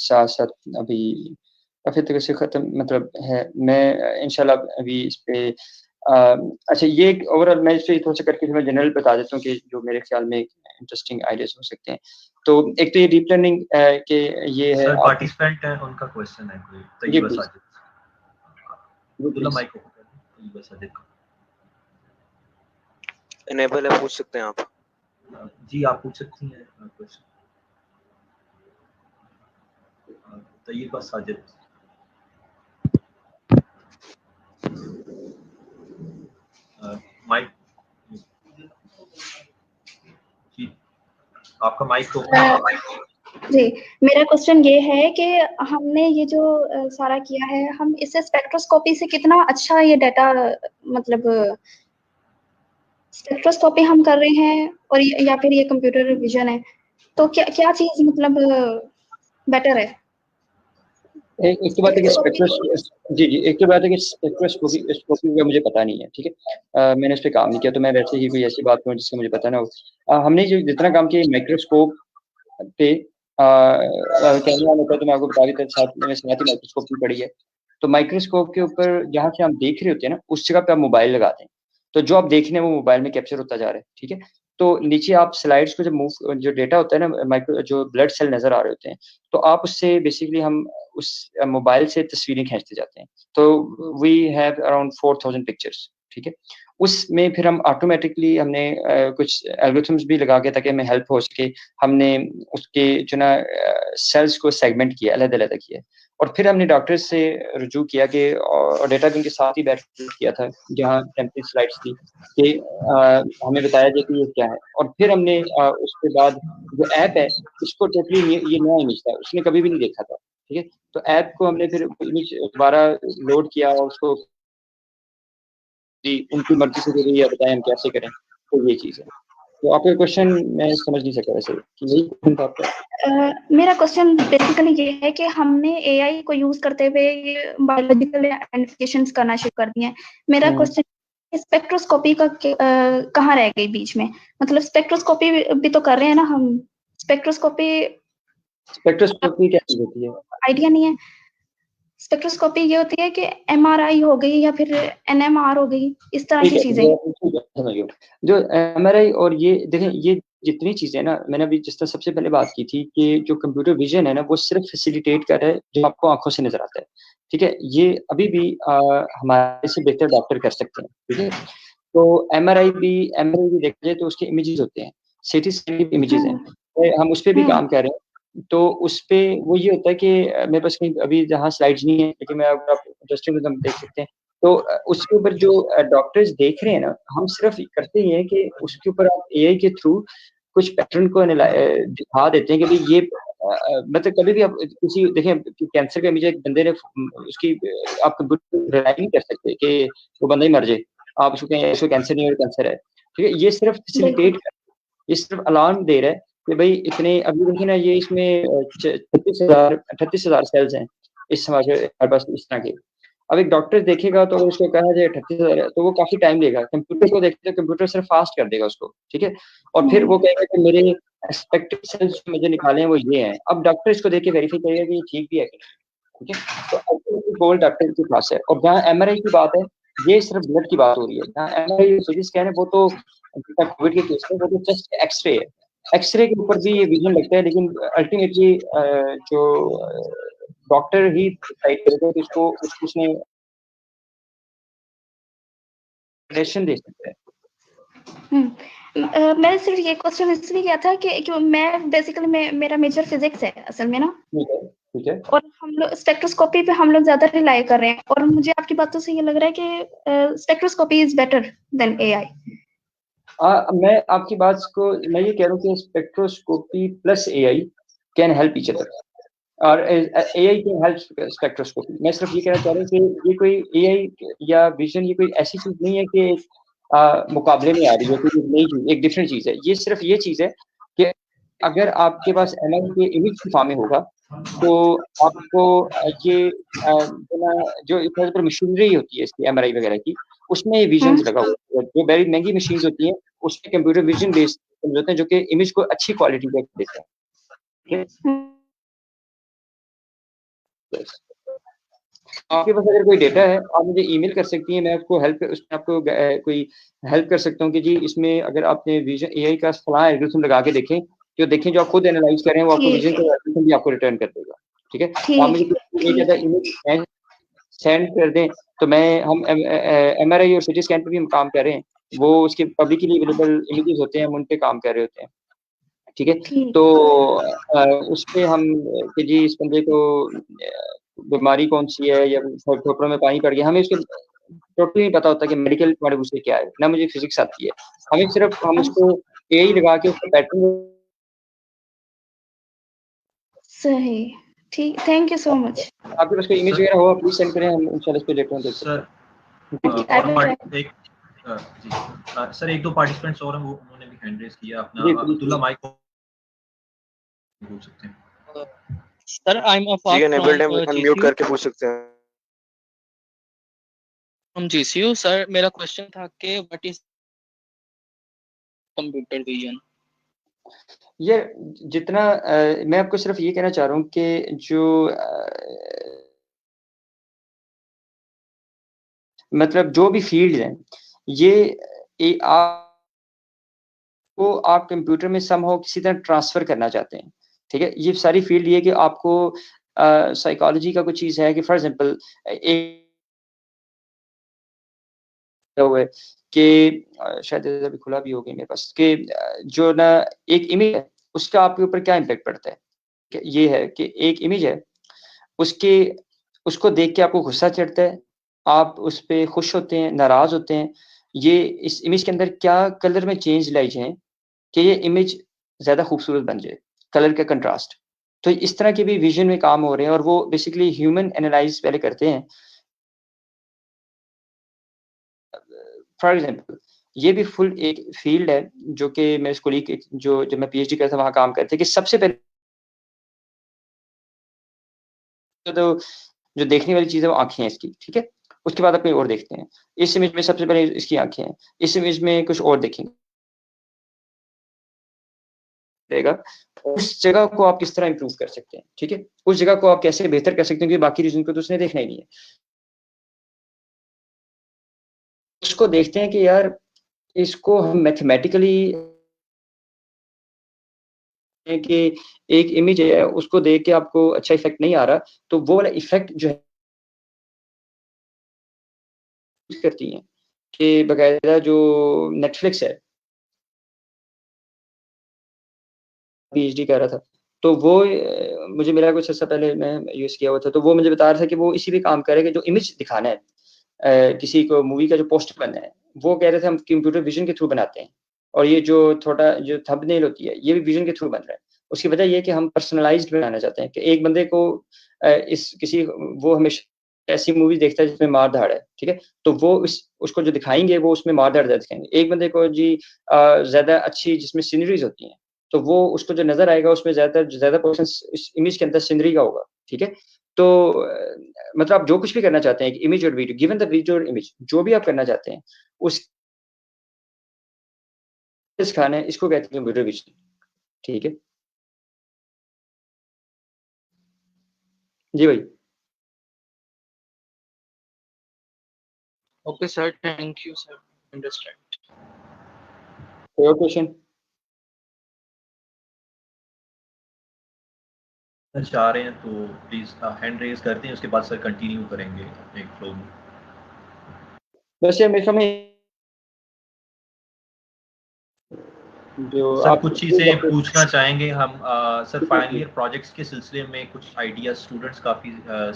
साथ साथ अभी काफ़ी तरह से ख़त्म मतलब है, मैं इंशाल्लाह अभी इस पे अच्छा ये ओवरऑल मैं इस पे थोड़ा सा करके मैं जनरल बता देता हूँ कि जो मेरे ख्याल में इंटरेस्टिंग आइडियाज हो सकते हैं। तो एक तो ये डीप लर्निंग के ये है सर पार्टिसिपेंट है उनका क्वेश्चन है कोई तैयबा साजिद, अब्दुल्ला माइक को तैयबा साजिद इनेबल है, पूछ सकते हैं आप। जी आप पूछ सकती हैं क्वेश्चन तैयबा साजिद। माइक जी आपका माइक तो जी मेरा क्वेश्चन ये है कि हमने ये जो सारा किया है, हम इससे स्पेक्ट्रोस्कोपी से कितना अच्छा ये डाटा मतलब स्पेक्ट्रोस्कोपी हम कर रहे हैं और या फिर ये कंप्यूटर विजन है, तो क्या क्या चीज मतलब बेटर है? एक तो बात है कि एक तो बात है कि स्पेक्ट्रोस्कोपी का मुझे पता नहीं है, ठीक है। मैंने इस पे काम नहीं किया, तो मैं वैसे ही कोई ऐसी बात कहूँ जिसका मुझे पता ना हो। हमने जो जितना काम किया माइक्रोस्कोप पे कैमरा होता है, तो मैं आपको बता देता साथ मैंने साथ ही माइक्रोस्कोप भी पढ़ी है। तो माइक्रोस्कोप के ऊपर जहाँ से हम देख रहे होते हैं ना, उस जगह पे आप मोबाइल लगाते हैं, तो जो आप देख रहे हैं वो मोबाइल में कैप्चर होता जा रहा है, ठीक है। तो नीचे आप स्लाइड्स को जब मूव जो डेटा होता है ना, माइक्रो जो ब्लड सेल नजर आ रहे होते हैं, तो आप उससे बेसिकली हम उस मोबाइल से तस्वीरें खींचते जाते हैं। तो वी हैव अराउंड 4000 पिक्चर्स, ठीक है। उसमें फिर हम ऑटोमेटिकली हमने कुछ एल्गोरिथम्स भी लगा के ताकि हमें हेल्प हो सके, हमने उसके जो ना सेल्स को सेगमेंट किया, अलग-अलग किया और फिर हमने डॉक्टर्स से रुजू किया कि और डेटा भी उनके साथ ही बैठ किया था, जहाँ टेम्पलेट स्लाइड्स थी कि हमें बताया जाए कि ये क्या है। और फिर हमने उसके बाद जो ऐप है, इसको टोटली ये नया इमेज था, उसने कभी भी नहीं देखा था, ठीक है। तो ऐप को हमने फिर इमेज दोबारा लोड किया और उसको जी उनकी मर्जी से जो ये बताएं हम कैसे करें, तो ये चीज़ है। तो आपका क्वेश्चन मैं समझ नहीं सका वैसे कि यही क्वेश्चन था आपका? मेरा क्वेश्चन बेसिकली ये है कि हमने AI को यूज करते हुए ये बायोलॉजिकल आइडेंटिफिकेशंस करना शुरू कर दिए हैं। मेरा क्वेश्चन स्पेक्ट्रोस्कोपी का कहाँ रह गई बीच में? मतलब स्पेक्ट्रोस्कोपी भी तो कर रहे हैं ना हम। स्पेक्ट्रोस्कोपी क्या चीज़ होती है? आइडिया नहीं है। स्पेक्ट्रोस्कोपी ये होती है कि MRI हो गई या फिर NMR हो गई, इस तरह की चीजें। जो MRI और ये देखें, ये जितनी चीजें ना, मैंने अभी जिस तरह सबसे पहले बात की थी कि जो कंप्यूटर विजन है ना, वो सिर्फ फैसिलिटेट कर रहा है जो आपको आंखों से नजर आता है, ठीक है। ये अभी भी हमारे से बेहतर डॉक्टर कर सकते हैं, ठीक है। तो MRI भी देखा जाए तो उसके इमेजेस होते हैं, CT स्कैन की इमेजेस हैं, हम उस पर भी काम कर रहे हैं। तो उस पे वो ये होता है कि मेरे पास कहीं अभी जहाँ स्लाइड्स नहीं है, लेकिन मैं अगर आप इंटरेस्टेड हो तो हम देख सकते हैं। तो उसके ऊपर जो डॉक्टर्स देख रहे हैं ना, हम सिर्फ करते ही हैं कि उसके ऊपर आप AI के थ्रू कुछ पैटर्न को दिखा देते हैं कि भाई ये मतलब कभी भी आप किसी देखें कैंसर का इमेज एक बंदे ने उसकी आप कंप्यूटर रिलाई नहीं कर सकते कि वो बंदा ही मर जाए, आप उसको कहें इसको कैंसर नहीं है, कैंसर है, ठीक है। ये सिर्फ फैसिलिटेट, ये सिर्फ अलार्म दे रहा है कि भाई इतने अभी देखिए ना, ये इसमें 38,000 सेल्स हैं इस हमारे पास इस तरह के। अब एक डॉक्टर देखेगा तो उसको कहा जाए 38,000 है, तो वो काफी टाइम लेगा। कंप्यूटर को देखते तो कंप्यूटर सिर्फ फास्ट कर देगा उसको, ठीक है। और फिर वो कहेगा कि मेरे एक्सपेक्टेड सेल्स मुझे निकाले हैं वो ये हैं। अब डॉक्टर इसको देख के वेरीफाई करेगा कि ये ठीक भी है, ठीक है। तो गोल डॉक्टर के पास है। और जहाँ MRI की बात है, ये सिर्फ ब्लड की बात हो रही है। जहाँ MRI सीटी स्कैन है वो तो कोविड के केस में वो तो जस्ट एक्सरे है। एक्सरे के ऊपर भी ये विजन लगता है, लेकिन अल्टीमेटली जो डॉक्टर ही डिसाइड करेगा कि उसने दे सकता है। मैंने सिर्फ ये क्वेश्चन इसलिए किया था कि मैं बेसिकली मेरा मेजर फिजिक्स है असल में ना। ठीक है। और हम लोग स्पेक्ट्रोस्कोपी पे हम लोग ज्यादा रिलाई कर रहे हैं, और मुझे आपकी बातों से ये लग रहा है कि spectroscopy is better than AI। मैं आपकी बात को मैं ये कह रहा हूँ कि spectroscopy plus AI can help each other, और AI कैन हेल्प स्पेक्ट्रोस्कोपी। मैं सिर्फ ये कहना चाह रहा हूँ कि ये कोई AI या विजन ये कोई ऐसी चीज नहीं है कि मुकाबले में आ रही है, कोई नई चीज, एक डिफरेंट चीज है। ये सिर्फ ये चीज है कि अगर आपके पास MRI के इमेज की फॉर्म में होगा तो आपको ये जो मशीनरी होती है इसकी MRI वगैरह की, उसमें विजन लगा हुआ है। जो वेरी महंगी मशीन होती हैं उसमें कंप्यूटर विजन बेस्ड होते हैं, जो कि इमेज को अच्छी क्वालिटी का देते हैं। आपके पास अगर कोई डेटा है आप मुझे ईमेल कर सकती हैं, मैं आपको उसमें आपको कोई हेल्प कर सकता हूँ कि जी इसमें अगर आपने विजन AI का फलां एल्गोरिथम लगा के देखें, जो आप खुद एनालाइज कर रहे हैं वो आपको विजन का एल्गोरिथम भी आपको रिटर्न कर देगा। ठीक है, तो आप मुझे एक ज़्यादा इमेज सेंड कर दें, तो हम MRI और CT स्कैन पे भी हम काम कर रहे हैं, वो उसके पब्लिकली अवेलेबल इमेजेस होते हैं, हम उन पे काम कर रहे होते हैं। ठीक है, तो उस पे हम कि जी इस बंदे को बीमारी कौन सी है या फेफड़ों में पानी पड़ गया, हमें उसके टोटली नहीं पता होता कि मेडिकल पॉइंट ऑफ व्यू से क्या है, ना मुझे फिजिक्स आती है। हमें सिर्फ हम उसको AI लगा के उसका पैटर्न। सही, ठीक, थैंक यू सो मच। आपके पास कोई इमेज वगैरह हो प्लीज सेंड करें, हम इंशाल्लाह इस पे लेटर देख सकते हैं। सर एक दो पार्टिसिपेंट्स और हैं, वो उन्होंने भी हैंड रेज किया अपना। अब्दुल्ला माइक पूछ सकते हैं। सर आई एम जी एनेबल्ड है, अनम्यूट करके पूछ सकते हैं। From GCU। सर मेरा क्वेश्चन था कि व्हाट इज कंप्यूटर विजन। ये जितना मैं आपको सिर्फ ये कहना चाह रहा हूँ कि जो मतलब जो भी फील्ड है ये आप कंप्यूटर में समहाउ किसी तरह ट्रांसफर करना चाहते हैं। ठीक है, ये सारी फील्ड ये कि आपको साइकोलॉजी का कुछ चीज है कि फॉर एग्जांपल एक हुआ है कि शायद अभी खुला भी हो गया मेरे पास कि जो ना एक इमेज है उसका आपके ऊपर क्या इम्पैक्ट पड़ता है। ये है कि एक इमेज है उसके उसको देख के आपको गुस्सा चढ़ता है, आप उस पे खुश होते हैं, नाराज होते हैं। ये इस इमेज के अंदर क्या कलर में चेंज लाई जाए कि ये इमेज ज़्यादा खूबसूरत बन जाए, कलर का कंट्रास्ट। तो इस तरह के भी विज़न में काम हो रहे हैं और वो बेसिकली ह्यूमन एनालाइज़ पहले करते हैं। फॉर एग्ज़ाम्पल ये भी फुल एक फ़ील्ड है जो कि मेरे स्कूल की जो जब मैं PhD कर रहा था वहाँ काम करते कि सबसे पहले तो जो देखने वाली चीज़ है वो आँखें हैं इसकी, ठीक है? उसके बाद आप कहीं और देखते हैं। इस इमेज में सबसे पहले इसकी आँखें हैं, इस इमेज में कुछ और देखेंगे। रहेगा, उस जगह को आप किस तरह इम्प्रूव कर सकते हैं, ठीक है? उस जगह को आप कैसे बेहतर कर सकते हैं क्योंकि बाकी रीज़न को तो उसने देखना ही नहीं है। उसको देखते हैं कि यार इसको हम मैथमेटिकली कि एक इमेज है उसको देख के आपको अच्छा इफ़ेक्ट नहीं आ रहा, तो वो वाला इफ़ेक्ट जो है करती हैं कि बाकायदा जो नेटफ्लिक्स है PhD कर रहा था, तो वो मुझे मिला कुछ अर्सा पहले मैं यूज़ किया हुआ था, तो वो मुझे बता रहा था कि वो इसी पे काम कर रहा है कि जो इमेज दिखाना है किसी को मूवी का जो पोस्टर बनना है, वो कह रहे थे हम कंप्यूटर विज़न के थ्रू बनाते हैं और ये जो छोटा जो थंबनेल होती है, ये भी विज़न के थ्रू बन रहा है। उसकी वजह ये है कि हम पर्सनलाइज़्ड बनाना चाहते हैं कि एक बंदे को वो हमेशा ऐसी मूवी देखता है जिसमें मार-धाड़ है, ठीक है? तो वो उसको जो दिखाएँगे वो उसमें मार-धाड़ ज़्यादा दिखाएँगे। एक बंदे को जी ज़्यादा अच्छी जिसमें सीनरीज़ होती हैं, तो वो उसको जो नज़र आएगा उसमें ज़्यादा पोर्शंस इस इमेज के अंदर सीनरी का होगा, ठीक है? तो मतलब आप जो कुछ भी करना चाहते हैं, इमेज और वीडियो गिवन द वीडियो और इमेज जो भी आप करना चाहते हैं, उस सिखाना है, इसको कहते हैं कंप्यूटर विज़न, ठीक है? जी भाई। Okay, sir. Thank you, sir. Understand. Your question? चाह रहे हैं तो प्लीज हैंड रेज करते हैं, उसके बाद सर कंटिन्यू करेंगे अपने फ्लो में। वैसे मेरे में जो सर कुछ चीज़ें पूछना चाहेंगे हम। सर फाइनल ईयर प्रोजेक्ट्स के सिलसिले में कुछ आइडिया, स्टूडेंट्स काफ़ी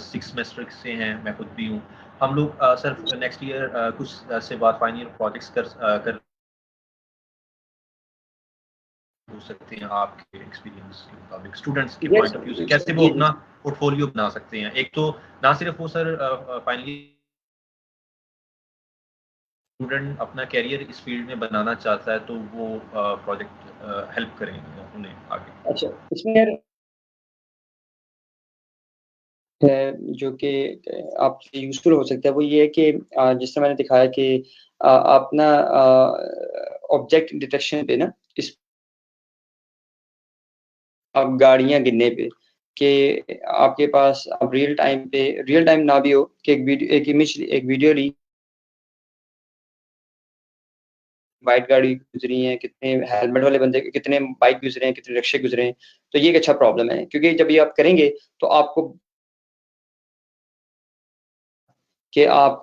6 सेमेस्टर से हैं, मैं खुद भी हूँ। हम लोग सर नेक्स्ट ईयर कुछ से बाद फाइनल ईयर प्रोजेक्ट्स कर हो सकते हैं आपके एक्सपीरियंस के मुताबिक, स्टूडेंट्स के पॉइंट ऑफ व्यू से कैसे वो अपना पोर्टफोलियो बना सकते हैं। एक तो ना सिर्फ वो सर फाइनली स्टूडेंट अपना कैरियर इस फील्ड में बनाना चाहता है तो वो प्रोजेक्ट हेल्प करेंगे उन्हें आगे। अच्छा, इसमें यार है जो कि आपके यूजफुल हो सकता है, वो ये है कि जिस तरह मैंने दिखाया कि आप ना ऑब्जेक्ट डिटेक्शन पे ना इस आप गाड़ियां गिनने पे कि आपके पास अब रियल टाइम ना भी हो कि एक इमेज एक वीडियो ली, वाइट गाड़ी गुजरी है, कितने हेलमेट वाले बंदे, कितने बाइक गुजरे हैं, कितने रिक्शे गुजरे हैं। तो ये एक अच्छा प्रॉब्लम है, क्योंकि जब ये आप करेंगे तो आपको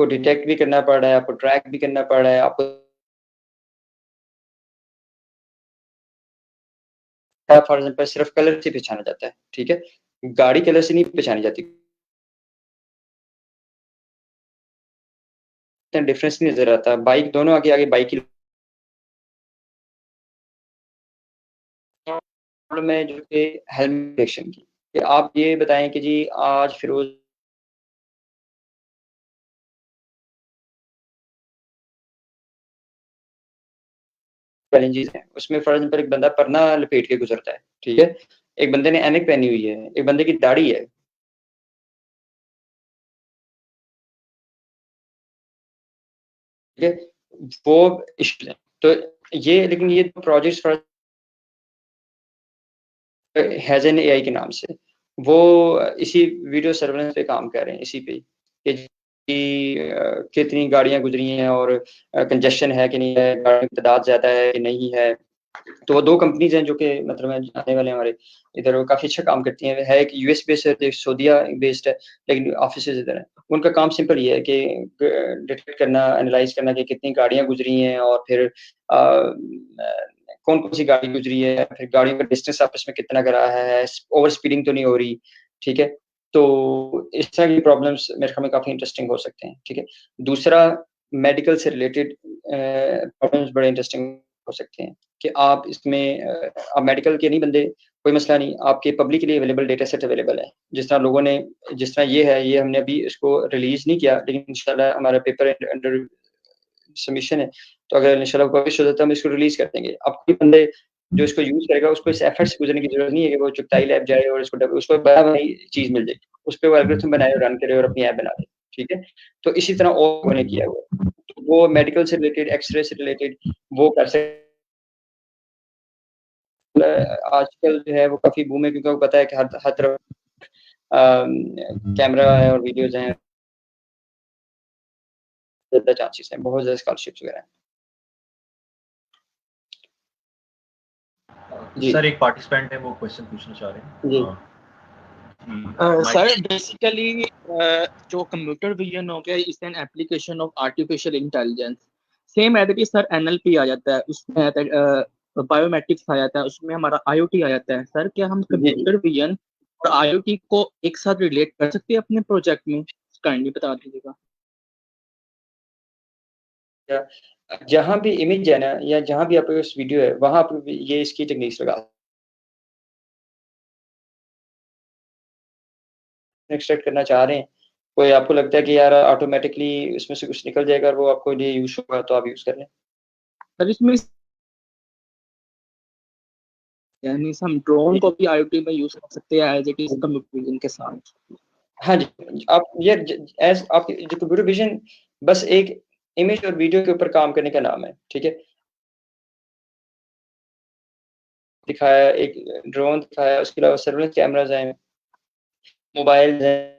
डिटेक्ट भी करना पड़ रहा है, आपको ट्रैक भी करना पड़ रहा है, आपको फॉर एग्जांपल सिर्फ कलर से पहचाना जाता है, ठीक है? गाड़ी कलर से नहीं पहचानी जाती। इतना डिफरेंस नहीं नजर आता। बाइक दोनों आगे बाइक की प्रॉब्लम है जो कि हेलमेट डिटेक्शन की। कि आप ये बताएं कि जी आज फिरोज चैलेंजेस हैं, उसमें फॉर एग्जांपल एक बंदा परना लपेट के गुजरता है, ठीक है? एक बंदे ने ऐनक पहनी हुई है, एक बंदे की दाढ़ी है, ठीक है? वो इश्यू है। तो ये लेकिन ये प्रोजेक्ट्स हैज़न एआई के नाम से, वो इसी वीडियो सर्वेलेंस पे काम कर रहे हैं, इसी पे कि कितनी गाड़ियां गुजरी हैं और कंजेशन है कि नहीं है, गाड़ियों की तादाद ज़्यादा है कि नहीं है। तो वो 2 कंपनीज़ हैं जो कि मतलब है जानने वाले हमारे इधर, वो काफ़ी अच्छा काम करती हैं। है एक यूएस बेस्ड है, एक सऊदीया बेस्ड है, लेकिन ऑफिसेज़ इधर हैं। उनका काम सिंपल ये है कि डिटेक्ट करना, एनालाइज़ करना कि कितनी गाड़ियाँ गुजरी हैं और फिर कौन-कौन सी गाड़ी गुजरी है, फिर गाड़ियों का डिस्टेंस आपस में कितना का रहा है, ओवर स्पीडिंग तो नहीं हो रही, ठीक है? तो इस तरह की प्रॉब्लम्स मेरे ख्याल में काफ़ी इंटरेस्टिंग हो सकते हैं, ठीक है? दूसरा मेडिकल से रिलेटेड प्रॉब्लम्स बड़े इंटरेस्टिंग हो सकते हैं कि आप इसमें आप मेडिकल के नहीं बंदे, कोई मसला नहीं, आपके publicly available data set available है। जिस तरह लोगों ने जिस तरह ये है, ये हमने अभी इसको रिलीज़ नहीं किया, लेकिन इंशाल्लाह हमारा पेपर अंडर सबमिशन है, तो अगर इंशाल्लाह पब्लिश हो जाता है, हम इसको रिलीज़ कर देंगे। अब कोई बंदे जो इसको यूज़ करेगा, उसको इस एफर्ट से गुज़रने की ज़रूरत नहीं है कि वो चुगताई लैब जाए और उसको बना-बनाई चीज़ मिल जाएगी। उसपे वो एल्गोरिथम बनाए और रन करे और अपनी ऐप बना दे, ठीक है? तो इसी तरह और लोगों ने किया हुआ है। तो वो मेडिकल से रिलेटेड, एक्स-रे से रिलेटेड वो कर सकते आजकल जो है वो काफ़ी बूम है, क्योंकि आपको पता है कि हर तरफ कैमरा है और वीडियोज़ हैं। ज़्यादा चांसेस हैं, बहुत ज़्यादा स्कॉलरशिप्स वगैरह हैं। सर एक पार्टिसिपेंट है, वो क्वेश्चन पूछना चाह रहे हैं। जी। सर बेसिकली जो कंप्यूटर विजन हो गया is an application of artificial intelligence. Same as it is sir NLP आ जाता है, उसमें बायोमेट्रिक्स आ जाता है, उसमें हमारा आईओटी आ जाता है। सर क्या हम कंप्यूटर विजन और आईओटी को एक साथ रिलेट कर सकते हैं अपने प्रोजेक्ट में? काइंडली बता दीजिएगा। जहाँ भी इमेज है ना, या जहाँ भी आपके पास वीडियो है, वहाँ आप ये इसकी टेक्निक्स लगा एक्सट्रैक्ट करना चाह रहे हैं, कोई आपको लगता है कि यार ऑटोमेटिकली इसमें से कुछ निकल जाएगा और वो आपको लिए यूज़ होगा, तो आप यूज़ कर लें। सर इसमें यानी हम ड्रोन को भी आईओटी में यूज कर सकते हैं as it is computer vision के साथ। हाँ जी, आप ये एज आप जो कंप्यूटर विजन बस एक इमेज और वीडियो के ऊपर काम करने का नाम है, ठीक है? दिखाया, एक ड्रोन दिखाया, उसके अलावा सर्वेलेंस कैमराज़ हैं, मोबाइल हैं,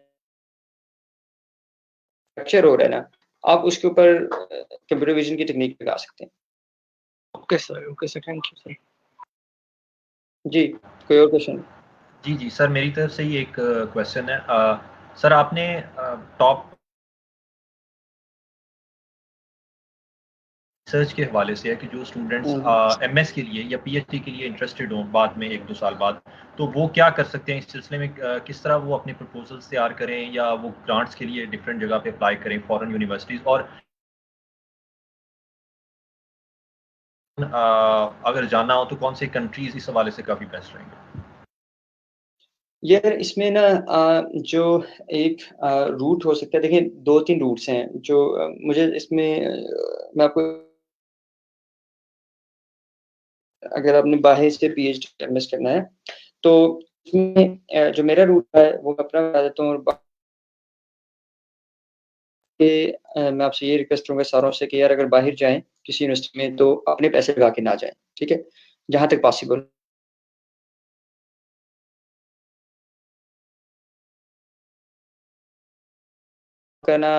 कैप्चर हो रहा है ना, आप उसके ऊपर कंप्यूटर विजन की टेक्निक लगा सकते हैं। Okay sir, thank you sir. जी, कोई और क्वेश्चन? जी सर, मेरी तरफ से ही एक क्वेश्चन है। सर आपने टॉप रिसर्च के हवाले से है कि जो स्टूडेंट्स एमएस के लिए या पीएचडी के लिए इंटरेस्टेड हों बाद में 1-2 साल बाद, तो वो क्या कर सकते हैं इस सिलसिले में? किस तरह वो अपने प्रपोजल्स तैयार करें या वो ग्रांट्स के लिए डिफरेंट जगह पे अप्लाई करें, फॉरेन यूनिवर्सिटीज? और अगर जानना हो तो कौन से कंट्रीज इस हवाले से काफ़ी बेस्ट रहेंगे? यार इसमें ना जो एक रूट हो सकता है, देखिए 2-3 रूट्स हैं जो मुझे इसमें मैं आपको, अगर आपने बाहर से पीएचडी एमएस करना है तो इसमें जो मेरा रूट है वो अपना बता देता हूँ। और मैं आपसे ये रिक्वेस्ट करूँगा सारों से कि यार अगर बाहर जाएँ किसी यूनिवर्सिटी में तो अपने पैसे लगा के ना जाएँ, ठीक है? जहाँ तक पॉसिबल। का ना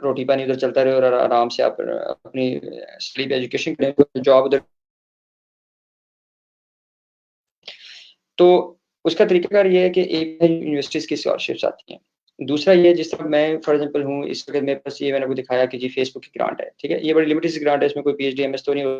रोटी पानी उधर चलता रहे और आराम से आप अपनी स्लीप एजुकेशन करें, जॉब उधर। तो उसका तरीकाकार ये है कि एक यूनिवर्सिटीज़ की स्कॉलरशिप्स आती हैं। दूसरा ये जिस तरह मैं फॉर एग्जांपल हूँ, इस वक़्त मेरे पास ये मैंने आपको दिखाया कि जी फेसबुक की ग्रांट है, ठीक है? ये बड़ी लिमिटेड सी ग्रांट है, इसमें कोई पीएचडी एमएस तो नहीं हो।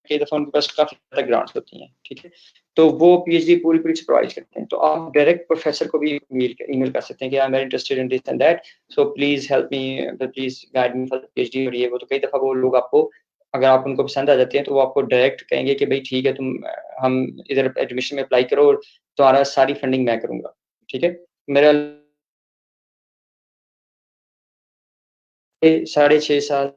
कई दफ़ा उनके पास काफ़ी ज़्यादा ग्रांट्स होती हैं, ठीक है? तो वो पीएचडी पूरी से प्रोवाइड करते हैं। तो आप डायरेक्ट प्रोफ़ेसर को भी ईमेल कर सकते हैं कि I am very interested in this and that, so please help me, please guide me for the PhD और ये वो। तो कई दफ़ा वो लोग आपको, अगर आप उनको पसंद आ जाते हैं तो वो आपको डायरेक्ट कहेंगे कि भई ठीक है, तुम हम इधर एडमिशन में अप्लाई करो और तुम्हारा सारी फंडिंग मैं करूँगा, ठीक है? मेरा 6.5 साल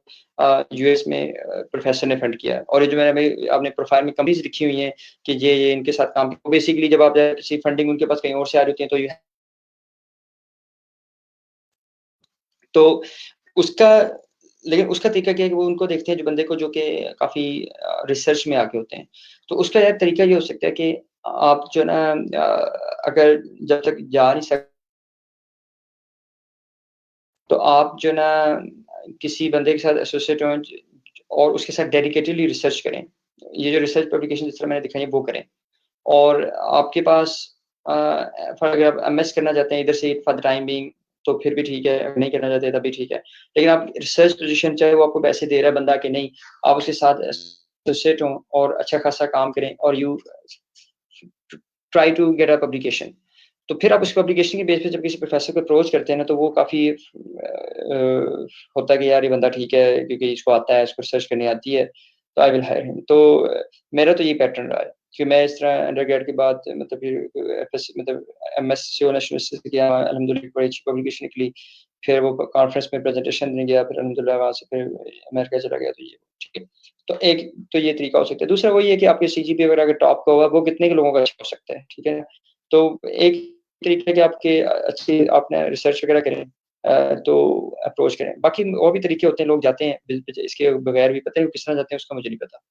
यूएस में प्रोफ़ेसर ने फंड किया है। और ये जो मैंने अभी आपने प्रोफ़ाइल में कंपनीज़ लिखी हुई हैं कि ये इनके साथ काम, बेसिकली जब आप किसी फंडिंग उनके पास कहीं और से आ रही होती है तो ये, तो उसका, लेकिन उसका तरीका क्या है कि वो उनको देखते हैं जो बंदे को जो कि काफ़ी रिसर्च में आगे होते हैं। तो उसका यार तरीका ये हो सकता है कि आप जो है ना अगर जब तक जा नहीं सक, तो आप जो है ना किसी बंदे के साथ एसोसिएट हों और उसके साथ डेडिकेटेडली रिसर्च करें। ये जो रिसर्च पब्लिकेशन जिस तरह मैंने दिखाई है वो करें। और आपके पास फॉर अगर आप एमएस करना चाहते हैं इधर से फॉर द टाइम बीइंग तो फिर भी ठीक है, अगर नहीं करना चाहते तब भी ठीक है। लेकिन आप रिसर्च पोज़ीशन, चाहे वो आपको पैसे दे रहा है बंदा कि नहीं, आप उसके साथ एसोसिएट हों और अच्छा खासा काम करें और you try to get a publication. तो फिर आप उस पब्लिकेशन के बेस पे जब किसी प्रोफ़ेसर को अप्रोच करते हैं ना, तो वो काफ़ी होता है कि यार ये बंदा ठीक है क्योंकि इसको आता है, इसको रिसर्च करनी आती है, तो आई विल हायर हिम। तो मेरा तो ये पैटर्न रहा है कि मैं इस तरह अंडरग्रेड के बाद मतलब फिर एफएस मतलब एमएससी और नेशनल यूनिवर्सिटी से किया, अल्हम्दुलिल्लाह बड़ी अच्छी पब्लिकेशन निकली। फिर वो कॉन्फ्रेंस में प्रेज़ेंटेशन देने गया, फिर अल्हम्दुलिल्लाह वहाँ से फिर अमेरिका चला गया, तो ये ठीक है। तो एक तो ये तरीका हो सकता है। दूसरा वही है कि आपके सीजीपीए अगर टॉप का होगा, वो कितने के लोगों का अच्छा हो सकता है, ठीक है? तो एक तरीका है कि आपके अच्छी आपने रिसर्च वगैरह करें, तो अप्रोच करें। बाकी और भी तरीके होते हैं, लोग जाते हैं इसके बगैर भी, पता नहीं वो किस तरह जाते हैं उसका मुझे नहीं पता।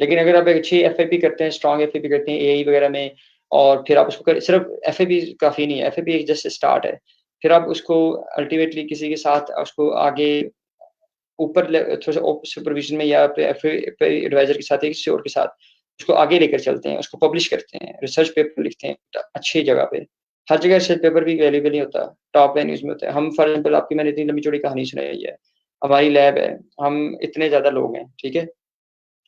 लेकिन अगर आप एक अच्छी एफएपी करते हैं, स्ट्रॉन्ग एफएपी करते हैं एआई वगैरह में, और फिर आप उसको सिर्फ एफएपी काफ़ी नहीं है, एफएपी एक जस्ट स्टार्ट है। फिर आप उसको अल्टीमेटली किसी के साथ उसको आगे ऊपर थोड़ा-सा सुपरविज़न में या एडवाइज़र के साथ या किसी और के साथ उसको आगे लेकर चलते हैं, उसको पब्लिश करते हैं, रिसर्च पेपर लिखते हैं अच्छी जगह पे। हर जगह रिसर्च पेपर भी अवेलेबल नहीं होता, टॉप वेन्यूज़ में होता है। हम फॉर एग्ज़ाम्पल आपकी मैंने इतनी लंबी-चौड़ी कहानी सुनाई है। हमारी लैब है, हम इतने ज़्यादा लोग हैं, ठीक है?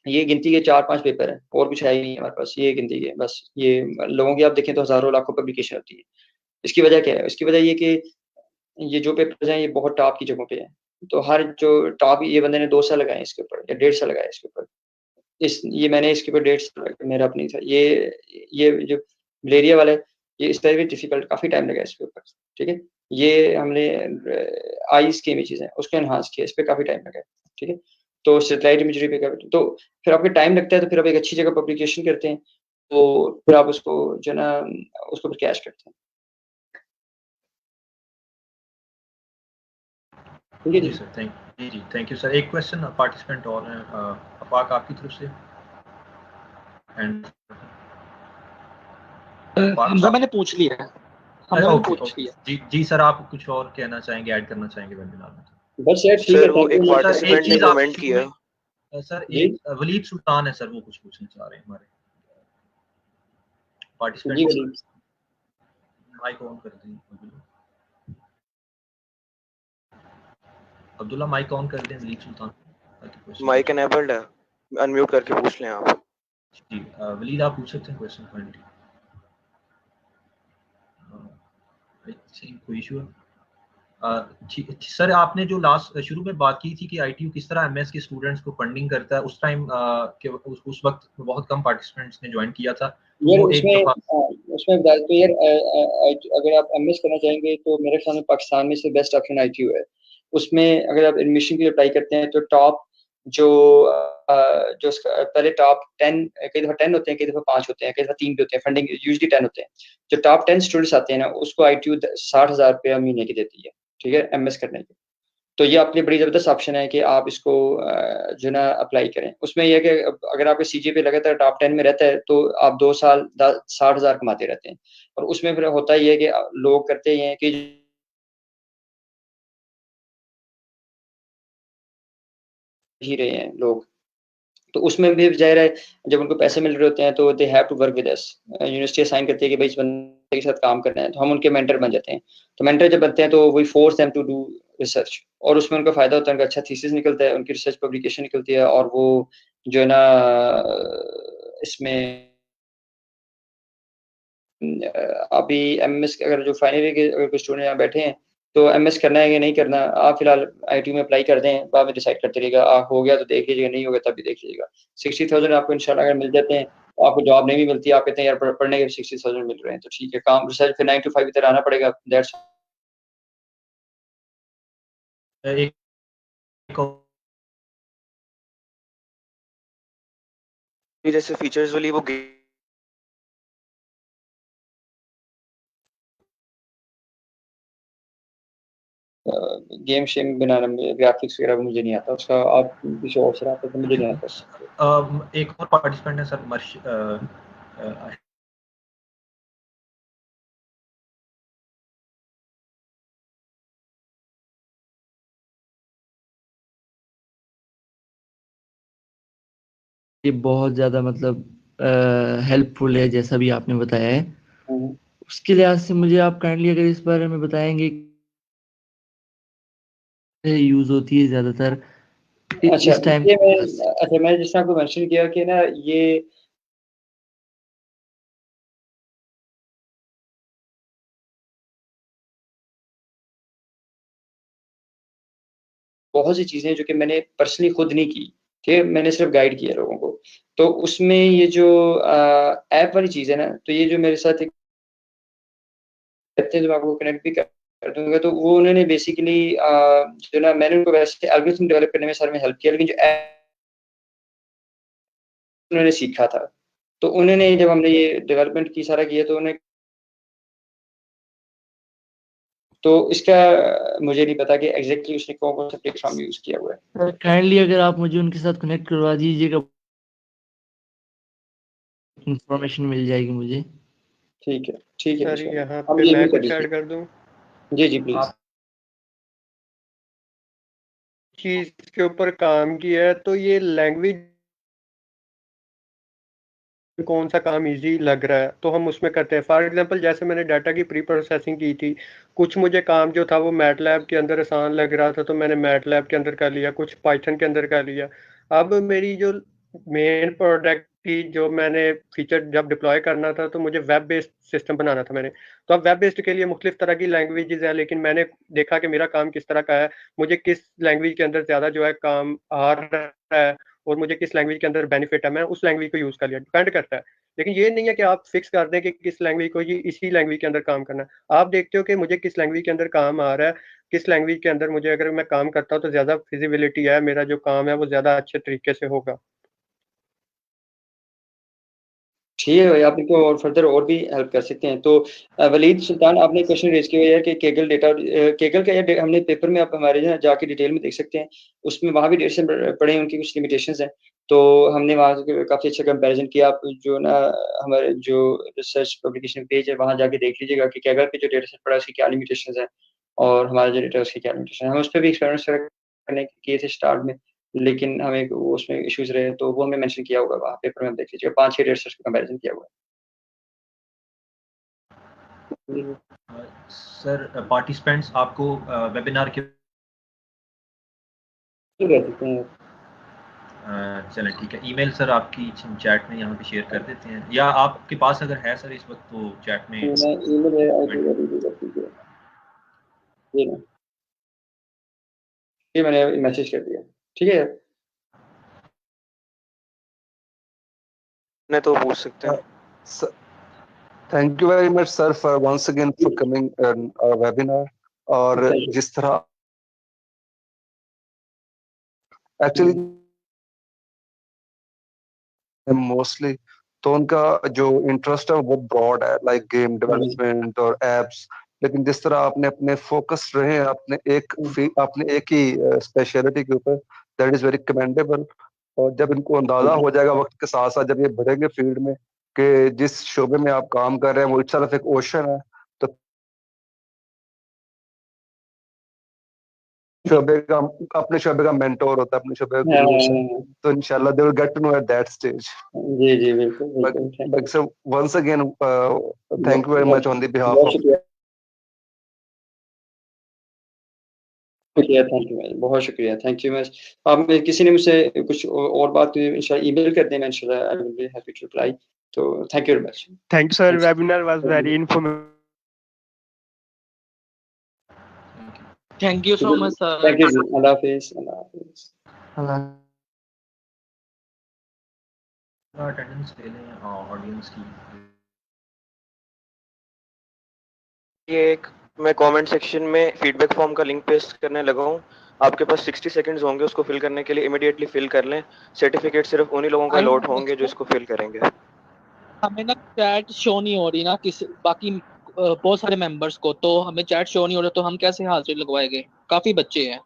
ये गिनती के 4-5 पेपर हैं, और कुछ है ही नहीं हमारे पास, ये गिनती के बस। ये लोगों की आप देखें तो हज़ारों लाखों पब्लिकेशन होती है। इसकी वजह क्या है? इसकी वजह ये कि ये जो पेपर्स हैं ये बहुत टॉप की जगहों पे हैं। तो हर जो टॉप, ये बंदे ने 2 साल लगाए इसके ऊपर या 1.5 साल लगाए इसके ऊपर। ये मैंने इसके ऊपर 1.5 साल लगाया, मेरा अपनी था। ये जो मलेरिया वाला है, ये इस तरह भी डिफ़िकल्ट, काफ़ी टाइम लगा इसके ऊपर, ठीक है? ये हमने आइज़ की इमेजेज़ हैं, उसको एनहांस किया, इस पे काफ़ी टाइम लगा है, ठीक है? तो सैटेलाइट इमेजरी पे तो फिर आपको टाइम लगता है, तो फिर आप एक अच्छी जगह पब्लिकेशन करते हैं, तो फिर आप उसको जो है ना उसको फिर कैश करते हैं। ठीक है जी जी। Sir, thank you sir. एक क्वेश्चन पार्टिसिपेंट और हैं, अपाक आपकी तरफ से एंड हमजा मैंने पूछ लिया है। हमने वो पूछ लिया। जी सर, आप कुछ और कहना चाहेंगे, ऐड करना चाहेंगे वेबिनार में? बस यार ठीक है। वो एक पार्टिसिपेंट ने कमेंट किया सर, एक वलीद सुल्तान है सर, वो कुछ पूछना चाह रहे हैं हमारे पार्टिसिपेंट। माइक ऑन कर दें अब्दुल्ला, माइक ऑन कर दें वलीद सुल्तान। माइक एनेबल्ड है, अनम्यूट करके पूछ लें आप। जी वलीद, आप पूछ सकते हैं क्वेश्चन फाइनली। कोई इशू है? सर, आपने जो लास्ट शुरू में बात की थी कि आईटीयू किस तरह एमएस के स्टूडेंट्स को फंडिंग करता है, उस टाइम उस वक्त बहुत कम पार्टिसिपेंट्स ने ज्वाइन किया था। यार उसमें बता तो यार अगर आप एमएस करना चाहेंगे तो मेरे ख्याल में पाकिस्तान में से बेस्ट ऑप्शन आईटीयू है। उसमें अगर आप एडमिशन के लिए अप्लाई करते हैं तो टॉप जो पहले टॉप 10, कई दफ़ा 10 होते हैं, कई दफ़ा 5 होते हैं, कई दफ़ा 3 भी होते हैं, फंडिंग यूजुअली 10 होते हैं। जो टॉप 10 स्टूडेंट्स आते हैं ना, उसको आईटीयू 60,000 रुपया महीने की देती है, ठीक है, एमएस करने के। तो ये आपके लिए बड़ी ज़बरदस्त ऑप्शन है कि आप इसको जो ना अप्लाई करें। उसमें यह है कि अगर आपके सीजीपीए पे लगातार टॉप 10 में रहता है तो आप 2 साल 60,000 कमाते रहते हैं। और उसमें फिर होता ये है कि लोग करते ये हैं कि ही रहे हैं लोग, तो उसमें भी ज़ाहिर है जब उनको पैसे मिल रहे होते हैं तो they have to work with us. University assign करती है कि भाई इस बंदे के साथ काम करना है, तो हम उनके मेंटर बन जाते हैं। तो मेंटर जब बनते हैं तो we force them to do research, और उसमें उनका फ़ायदा होता है, उनका अच्छा थीसिस निकलता है, उनकी रिसर्च पब्लिकेशन निकलती है, और वो जो है ना इसमें अभी एमएस अगर जो फाइनल ईयर के अगर कोई स्टूडेंट यहाँ बैठे हैं तो एमएस करना है या नहीं करना, आप फिलहाल आईटी में अप्लाई कर दें, बाद में डिसाइड करते रहिएगा। हो गया तो देख लीजिएगा, नहीं हो गया तब भी देख लीजिएगा। 60,000 आपको इंशाल्लाह अगर मिल जाते हैं, तो आपको जॉब नहीं भी मिलती, आप कहते हैं यार पढ़ने के 60,000 मिल रहे हैं तो ठीक है, काम रिसर्च फिर 9 to 5 इधर आना पड़ेगा। दैट्स जैसे फीचर्स वाली वो गेम शेम बनाना, ग्राफिक्स वगैरह मुझे नहीं आता उसका, आप किसी और से आता तो मुझे नहीं आता। एक और पार्टिसिपेंट है सर, ये बहुत ज़्यादा मतलब हेल्पफुल है जैसा भी आपने बताया है। उसके लिहाज से मुझे आप काइंडली अगर इस बारे में बताएंगे यूज होती है ज़्यादातर इस टाइम। अच्छा, मैं जिस तरह आपको मेंशन किया कि ना ये बहुत सी चीज़ें जो कि मैंने पर्सनली खुद नहीं की, ठीक है, मैंने सिर्फ गाइड किया लोगों को। तो उसमें ये जो ऐप वाली चीज़ है ना, तो ये जो मेरे साथ एक कहते हैं, जब आपको कनेक्ट भी कर दूंगा, तो वो उन्होंने बेसिकली जो ना मैंने उनको वैसे एल्गोरिथम डेवलप करने में सारे में हेल्प किया, लेकिन जो उन्होंने सीखा था, तो उन्होंने जब हमने ये डेवलपमेंट की सारा किया, तो उन्हें तो इसका मुझे नहीं पता कि एग्जैक्टली उसने कौन सा प्लेटफॉर्म यूज किया हुआ है। काइंडली अगर आप मुझे उनके साथ कनेक्ट करवा दीजिएगा, इंफॉर्मेशन मिल जाएगी मुझे। ठीक है, ठीक है। सर यहाँ पे मैं कुछ ऐड कर दूं? जी जी प्लीज। चीज के ऊपर काम किया है, तो ये लैंग्वेज कौन सा काम इजी लग रहा है तो हम उसमें करते हैं। फॉर एग्जांपल जैसे मैंने डाटा की प्री प्रोसेसिंग की थी, कुछ मुझे काम जो था वो मैटलैब के अंदर आसान लग रहा था तो मैंने मैटलैब के अंदर कर लिया, कुछ पाइथन के अंदर कर लिया। अब मेरी जो मेन प्रोडक्ट थी, जो मैंने फीचर जब डिप्लॉय करना था, तो मुझे वेब बेस्ड सिस्टम बनाना था मैंने। तो अब वेब बेस्ड के लिए मुख्तलिफ तरह की लैंग्वेजेस है, लेकिन मैंने देखा कि मेरा काम किस तरह का है, मुझे किस लैंग्वेज के अंदर ज़्यादा जो है काम आ रहा है और मुझे किस लैंग्वेज के अंदर बेनिफिट है, मैं उस लैंग्वेज को यूज़ कर लिया। डिपेंड करता है, लेकिन ये नहीं है कि आप फिक्स कर दें कि किस लैंग्वेज को ये इसी लैंग्वेज के अंदर काम करना है। आप देखते हो कि मुझे किस लैंग्वेज के अंदर काम आ रहा है, किस लैंग्वेज के अंदर मुझे अगर मैं काम करता हूँ तो ज़्यादा फिजिबिलिटी है, मेरा जो काम है वो ज़्यादा अच्छे तरीके से होगा। ठीक है भाई, आप इनको और फर्दर और भी हेल्प कर सकते हैं। तो वलीद सुल्तान, आपने क्वेश्चन रेज किया है कि केगल डेटा, केगल का हमने पेपर में आप हमारे जाके डिटेल में देख सकते हैं, उसमें वहाँ भी डेटा से पढ़े उनकी कुछ लिमिटेशंस हैं। तो हमने वहाँ से काफ़ी अच्छा कंपैरिजन किया। आप जो ना हमारे जो रिसर्च पब्लिकेशन पेज है वहाँ जाके देख लीजिएगा कि कैगल पे जो डेटा सेट पड़ा है उसकी क्या लिमिटेशंस हैं और हमारा जो डेटा है उसकी क्या लिमिटेशन है। हम उस पर भी एक्सपेरिमेंट्स करने किए थे स्टार्ट में, लेकिन हमें उसमें इश्यूज रहे, तो वो हमें मेंशन किया होगा वहाँ पेपर में, आप देख लीजिएगा 5-6 डेटा सेट्स का कंपैरिजन किया हुआ है। सर पार्टिसिपेंट्स आपको वेबिनार के चलें ठीक है, ईमेल सर आपकी हम चैट में यहाँ पे शेयर कर देते हैं, या आपके पास अगर है सर इस वक्त तो चैट में ईमेल है, ये मैंने मैसेज कर दिया, ठीक है। मैं तो पूछ सकते हैं। Thank you very much sir for once again for coming webinar. और जिस तरह एक्चुअली मोस्टली तो उनका जो इंटरेस्ट है वो ब्रॉड है, लाइक गेम डेवलपमेंट और एप्स, लेकिन जिस तरह आपने अपने फोकस रहे हैं अपने एक ही स्पेशलिटी के ऊपर, दैट इज वेरी कमेंडेबल। और जब इनको अंदाजा हो जाएगा वक्त के साथ साथ, जब ये बढ़ेंगे फील्ड में कि जिस शोबे में आप काम कर रहे हैं वो इट्सेल्फ एक ओशन है, तो अपने शोबे का मेंटोर होता है, अपने शोबे का गुरु, तो इंशाल्लाह they will get to know at that stage. जी बिल्कुल। So once again thank you very much on the behalf of. शुक्रिया, थैंक यू मैम, बहुत शुक्रिया, थैंक यू मैम। आप किसी ने मुझसे कुछ और बात इंशाल्लाह ईमेल कर देना, इंशाल्लाह I will be happy to reply. तो thank you very much. Thank you sir, webinar was very informative. Thank you so much sir. Thank you जी, अल्लाह हाफिज़, अल्लाह हाफिज़। अटेंडेंस ले लें ऑडियंस की। ये एक मैं कमेंट सेक्शन में फीडबैक फॉर्म का लिंक पेस्ट करने लगा हूँ, आपके पास 60 सेकंड्स होंगे उसको फिल करने के लिए, इमीडिएटली फिल कर लें। सर्टिफिकेट सिर्फ उन्हीं लोगों को अलॉट होंगे जो इसको फिल करेंगे। हमें ना चैट शो नहीं हो रही ना किसी बाकी बहुत सारे मेंबर्स को, तो हमें चैट शो नहीं हो रहा, तो हम कैसे हाजिरी लगवाएंगे? काफी बच्चे हैं।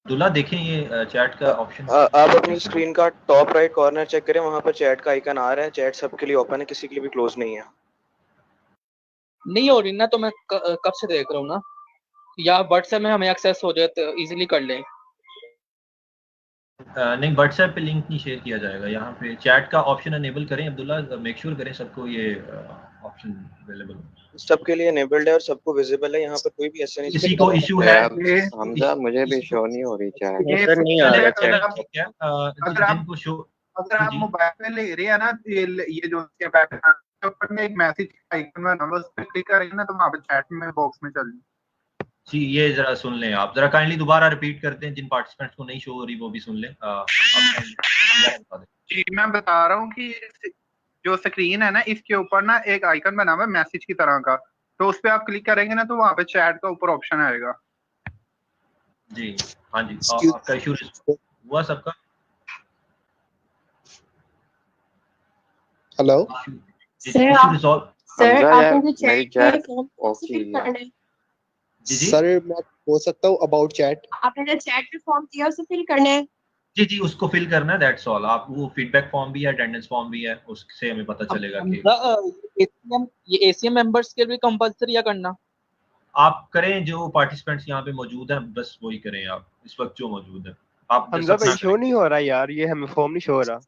अब्दुल्ला देखें ये चैट का ऑप्शन आप अपनी स्क्रीन का टॉप राइट कॉर्नर चेक करें, वहां पर चैट का आइकन आ रहा है, चैट सबके लिए ओपन है, किसी के लिए भी क्लोज नहीं है। नहीं हो रही ना, तो मैं कब से देख रहा हूँ ना, या व्हाट्सएप में हमें एक्सेस हो जाए तो इजीली कर लें। नहीं, व्हाट्सएप पे लिंक नहीं शेयर किया जाएगा, यहाँ पे चैट का ऑप्शन अनेबल करें अब्दुल्ला, मेक श्योर करें सबको ये ऑप्शन अवेलेबल हो। सबके लिए अनेबल्ड है और सबको विजिबल है, यहाँ पर कोई भी ऐसा नहीं किसी को इशू है हमजा, मुझे भी शो नहीं हो रही चैट। सर नहीं आ रहा चैट। ठीक है, जिनको शो अगर आप मोबाइल पे ले रहे हैं ना, ये जो उसके बैकग्राउंड ऊपर में एक मैसेज आइकन है ना, उस पे क्लिक करेंगे ना तो वहां पे चैट में बॉक्स में चल जी, ये जरा सुन लें आप, जरा काइंडली दोबारा रिपीट करते हैं, जिन पार्टिसिपेंट्स को नहीं शो हो रही वो भी सुन लें। जी मैं बता रहा हूँ कि जो स्क्रीन है ना, इसके ऊपर ना एक आइकन बना हुआ है मैसेज की तरह का, तो उस पे आप क्लिक करेंगे ना तो वहां पे चैट का ऊपर ऑप्शन आएगा। जी हाँ जी, आपका इशू हुआ सबका? हेलो सर, आपने जो चैट चैट सर मैं बोल सकता हूँ अबाउट चैट, आपने जो चैट पे फॉर्म दिया उसे फिल करना है। जी जी, उसको फिल करना है, दैट्स ऑल। आप वो फीडबैक फॉर्म भी है, अटेंडेंस फॉर्म भी है, उससे हमें पता चलेगा कि ये एसीएम मेंबर्स के लिए कंपलसरी या करना आप करें, जो पार्टिसिपेंट्स यहाँ पे मौजूद हैं बस वही करें आप इस वक्त जो मौजूद है। आप हमजा भाई शो नहीं हो रहा यार, ये हमें फॉर्म नहीं शो हो रहा।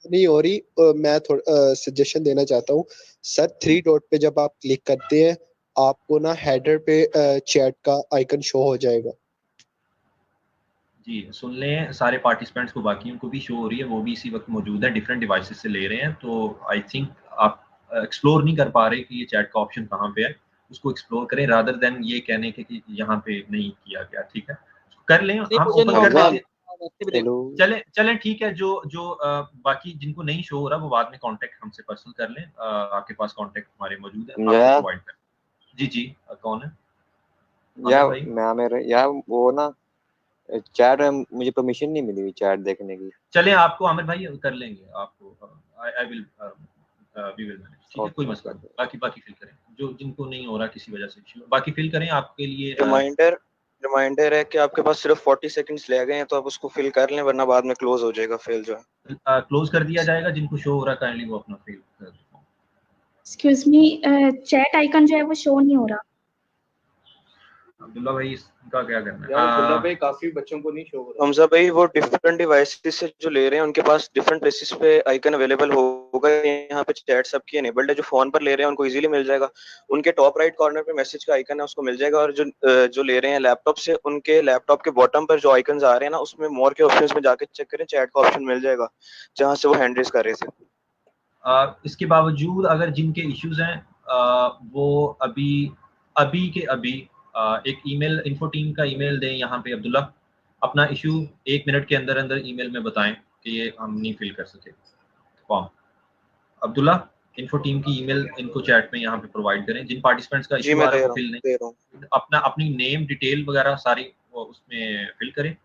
नहीं हो रही, मैं थोड़ा सजेशन देना चाहता हूँ सर। 3 डॉट पे जब आप क्लिक करते हैं आपको ना हेडर पे चैट का आइकन शो हो जाएगा। जी सुन लें, सारे पार्टिसिपेंट्स को, बाकी उनको भी शो हो रही है, वो भी इसी वक्त मौजूद है, डिफरेंट डिवाइसेस से ले रहे हैं, तो आई थिंक आप एक्सप्लोर नहीं कर पा रहे कि ये चैट का ऑप्शन कहाँ पे है, उसको एक्सप्लोर करें रादर देन ये कहने के कि यहाँ पे नहीं किया गया। ठीक है, कर लें, हम ओपन कर लेते हैं। चलें ठीक है, जो बाकी जिनको नहीं शो हो रहा वो बाद में कांटेक्ट हमसे पर्सनल कर लें, आपके पास कांटेक्ट हमारे मौजूद है, आपको प्रोवाइड कर। जी जी, कौन है? यार वो ना चैट में मुझे परमिशन नहीं मिली हुई चैट देखने की। चलें, आपको आमिर भाई कर लेंगे, आपको I will we will manage. ठीक है, कोई मसला नहीं, बाकी फिल करें, जो जिनको नहीं हो रहा किसी वजह से इश्यू, बाकी फिल करें आपके लिए। रिमाइंडर रिमाइंडर है कि आपके पास सिर्फ 40 सेकंड्स रह गए हैं, तो आप उसको फिल कर लें, वरना बाद में क्लोज हो जाएगा फेल जो है। क्लोज कर दिया जाएगा, जिनको शो हो रहा है काइंडली वो अपना फिल कर दें। एक्सक्यूज मी, चैट आइकन जो है वो शो नहीं हो रहा। अब्दुल्ला भाई इसका क्या करना है? अब्दुल्ला भाई काफी बच्चों को नहीं शो हो रहा। हमजा भाई वो डिफरेंट डिवाइसेस से जो ले रहे हैं उनके पास डिफरेंट प्लेसेस पे आइकन अवेलेबल होगा। यहाँ पे चैट सबकी एनेबल्ड है, जो फोन पर ले रहे हैं उनको इजीली मिल जाएगा। उनके टॉप राइट कॉर्नर पे मैसेज का आइकन है, उसको मिल जाएगा। और जो ले रहे हैं लैपटॉप से, उनके लैपटॉप के बॉटम पर जो आइकन्स आ रहे हैं ना, उसमें मोर के ऑप्शंस में जाके चेक करें, चैट का ऑप्शन मिल जाएगा जहाँ से वो हैंड रेज कर रहे थे। इसके बावजूद अगर जिनके इश्यूज हैं वो अभी के अभी एक ईमेल इन्फो टीम का ईमेल दें यहाँ पे। अब्दुल्ला अपना इशू 1 मिनट के अंदर अंदर ईमेल में बताएं कि ये हम नहीं फिल कर सके फॉर्म। अब्दुल्ला इन्फो टीम की ईमेल इनको चैट में यहाँ पे प्रोवाइड करें, जिन पार्टिसिपेंट्स का इशू आ रहा है वो फिल नहीं, अपनी नेम डिटेल वगैरह सारी वो उसमें फिल करें।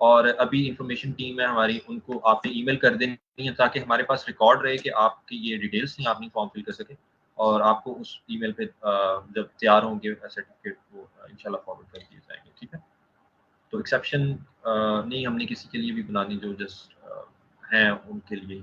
और अभी इंफॉर्मेशन टीम है हमारी, उनको आपने ईमेल कर देनी है ताकि हमारे पास रिकॉर्ड रहे कि आपकी ये डिटेल्स थी, आपने फॉर्म फिल कर सके। और आपको उस ईमेल पे जब तैयार होंगे सर्टिफिकेट वो इंशाल्लाह फॉरवर्ड कर दिए जाएंगे। ठीक है, तो एक्सेप्शन नहीं हमने किसी के लिए भी बनानी, जो जस्ट हैं उनके लिए ही।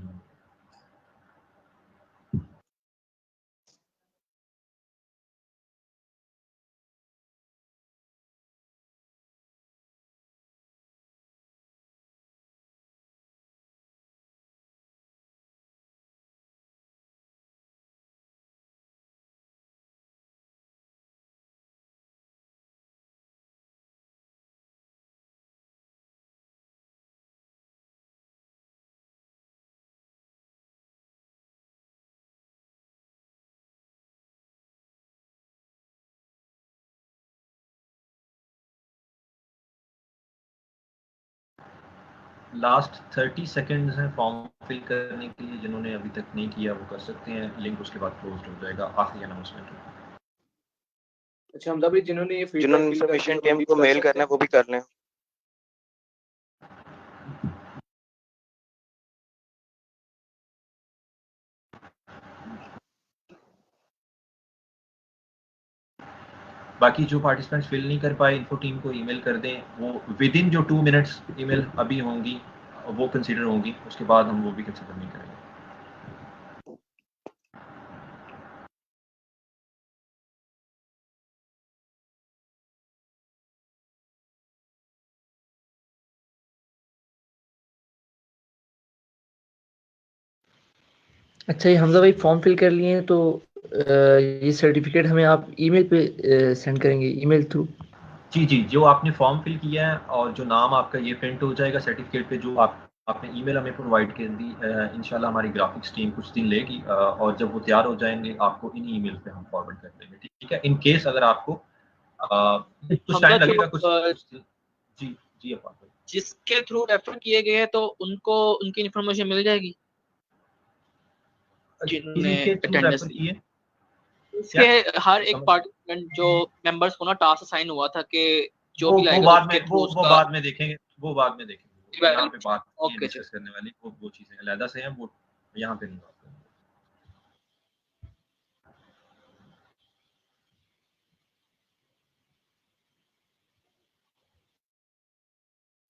लास्ट 30 सेकंड्स हैं फॉर्म फिल करने के लिए। जिन्होंने अभी तक नहीं किया वो कर सकते हैं, लिंक उसके बाद क्लोज हो जाएगा। आखिरी अनाउंसमेंट। अच्छा हमजा भाई, जिन्होंने इंफॉर्मेशन टीम को मेल करना है वो भी कर लें। बाकी जो पार्टिसिपेंट्स फिल नहीं कर पाए इन्फो टीम को ईमेल कर दें, वो विद इन जो 2 मिनट्स ईमेल अभी होंगी वो कंसीडर होंगी, उसके बाद हम वो भी कंसीडर नहीं करेंगे। अच्छा ये हमजा भाई फॉर्म फिल कर लिए हैं, तो ये सर्टिफिकेट हमें आप ईमेल पे सेंड करेंगे, ईमेल थ्रू? जी जी, जो आपने फॉर्म फिल किया है और जो नाम आपका ये प्रिंट हो जाएगा सर्टिफिकेट पे, जो आपने ईमेल हमें प्रोवाइड कर दी, इंशाल्लाह हमारी ग्राफिक्स टीम कुछ दिन लेगी और जब वो तैयार हो जाएंगे आपको इन ईमेल पे हम फॉरवर्ड कर देंगे। ठीक है, इन केस अगर आपको कुछ टाइम लगेगा कुछ जी जी जिसके थ्रू रेफर किए गए हैं तो उनको उनकी इंफॉर्मेशन मिल जाएगी जिन्होंने अटेंडेंस किए। इसके हर एक पार्टिसिपेंट जो मेंबर्स को ना टास्क असाइन हुआ था कि जो भी लाएगा वो बाद में देखेंगे, वो बाद में देखेंगे। यहाँ पे बात डिस्कस करने वाली वो चीजें अलग से हैं, वो यहाँ पे नहीं बात करेंगे।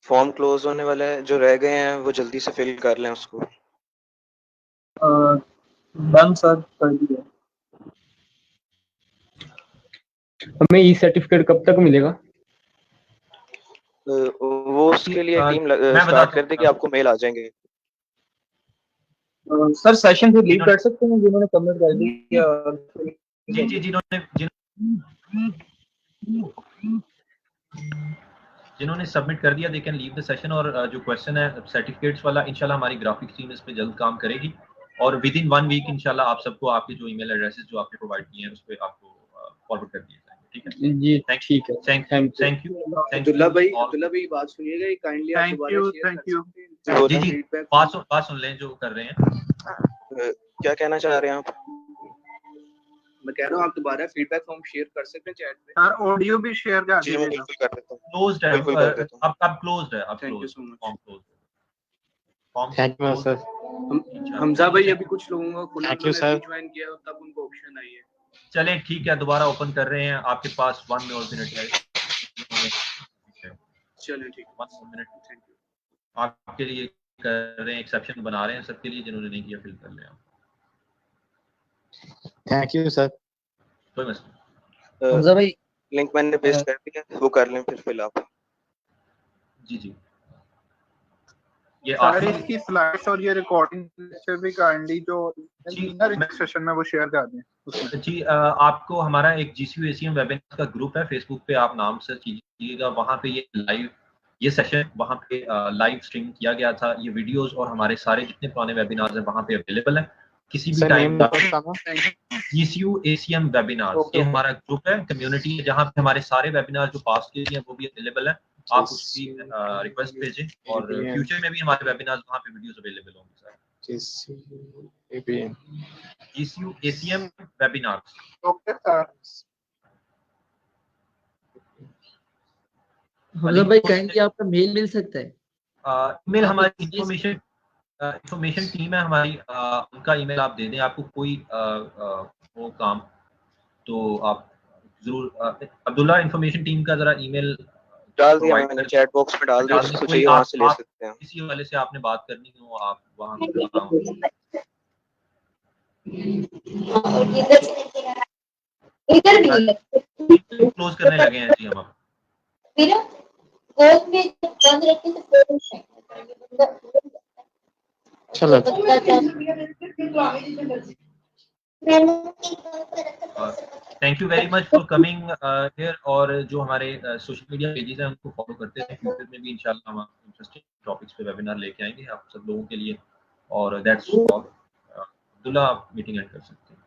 फॉर्म क्लोज होने वाला है, जो रह गए हैं वो जल्दी से फिल कर लें उसको। डन सर, कर दिया। हमें ई सर्टिफिकेट कब तक मिलेगा? वो उसके लिए टीम स्टार्ट कर दे कि आपको मेल आ जाएंगे। सर सेशन से लीव कर सकते हैं जिन्होंने सबमिट कर दी? जी जी, जिन्होंने सबमिट कर दिया they can leave the session. और जो क्वेश्चन है सर्टिफिकेट्स वाला, इंशाल्लाह हमारी ग्राफिक्स टीम इस पे जल्द काम करेगी और विद इन 1 वीक इंशाल्लाह आप सबको आपके जो ईमेल एड्रेसेस जो आपने प्रोवाइड किए हैं उस पे आपको फॉरवर्ड कर दिए जाएंगे। ठीक है जी, ठीक है, थैंक यू। अब्दुल्ला भाई बात सुनिएगा, काइंडली आप दोबारा शेयर जी जी, बात सुन लें जो कर रहे हैं। क्या कहना चाह रहे हैं आप? मैं कह रहा हूँ आप दोबारा फीडबैक फॉर्म शेयर कर सकते हैं चैट पे। सर ऑडियो भी शेयर कर जी मैं बिल्कुल कर देता हूँ। क्लोज्ड है, बिल्कुल कर देता हूँ। अब क्लोज्ड है, अब thank you so much. Form thank you sir. Hamza भाई अभी कुछ लोगों को खुला ज्वाइन किया तब उनको ऑप्शन आई है। चलें ठीक है, दोबारा ओपन कर रहे हैं। आपके पास 1 और मिनट है। करेंगे। चलिए ठीक, 1 मिनट, थैंक यू। आपके लिए कर रहे हैं, एक्सेप्शन बना रहे हैं सबके लिए, जिन्होंने नहीं किया फिल कर लें आप। Thank you sir. कोई मसला हमजा भाई लिंक मैंने पेस्ट कर दिया, वो कर लें फिर फिल आप। जी जी, ये सारे इसकी स्लाइड्स और ये रिकॉर्डिंग लेक्चर भी काइंडली जो रजिस्ट्रेशन में वो शेयर कर दें उसमें। जी आपको हमारा एक GCU ACM वेबिनार का ग्रुप है फेसबुक पे, आप नाम सर्च कीजिएगा, वहाँ पे ये सेशन वहाँ पे लाइव स्ट्रीम किया गया था। ये वीडियोस और हमारे सारे जितने पुराने वेबिनार्स हैं वहाँ पे अवेलेबल है, किसी भी टाइम। GCU ACM वेबिनार, ये हमारा ग्रुप है, कम्युनिटी है, जहाँ पे हमारे सारे वेबिनार जो पास किए हैं वो भी अवेलेबल है। आप उसकी रिक्वेस्ट भेजें और फ्यूचर में भी हमारे वेबिनार वहाँ पे वीडियोस अवेलेबल होंगे sir. GCU ACM webinar. Okay sir. Hamza भाई काइंडली आपका मेल मिल सकता है? ईमेल हमारी इंफॉर्मेशन टीम है हमारी, उनका ईमेल आप दे दें, आपको कोई वो काम तो आप जरूर अब्दुल्ला इंफॉर्मेशन टीम का जरा ईमेल डाल दिया मैंने, चैट बॉक्स में डाल दिया, जिसको चाहिए वहां से ले सकते हैं। किसी वाले से आपने बात करनी हो आप वहां क्लोज करने लगे हैं जी हम। चलो thank you very much for coming here. और जो हमारे सोशल मीडिया पेजेस हैं उनको फॉलो करते हैं, फ्यूचर में भी इंशाल्लाह हम इंटरेस्टिंग टॉपिक्स पे वेबिनार लेके आएंगे आप सब लोगों के लिए। और दैट्स ऑल। अब्दुल्ला आप मीटिंग एंड कर सकते हैं।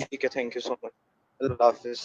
ठीक है, थैंक यू सो मच, अल्लाह हाफिज़।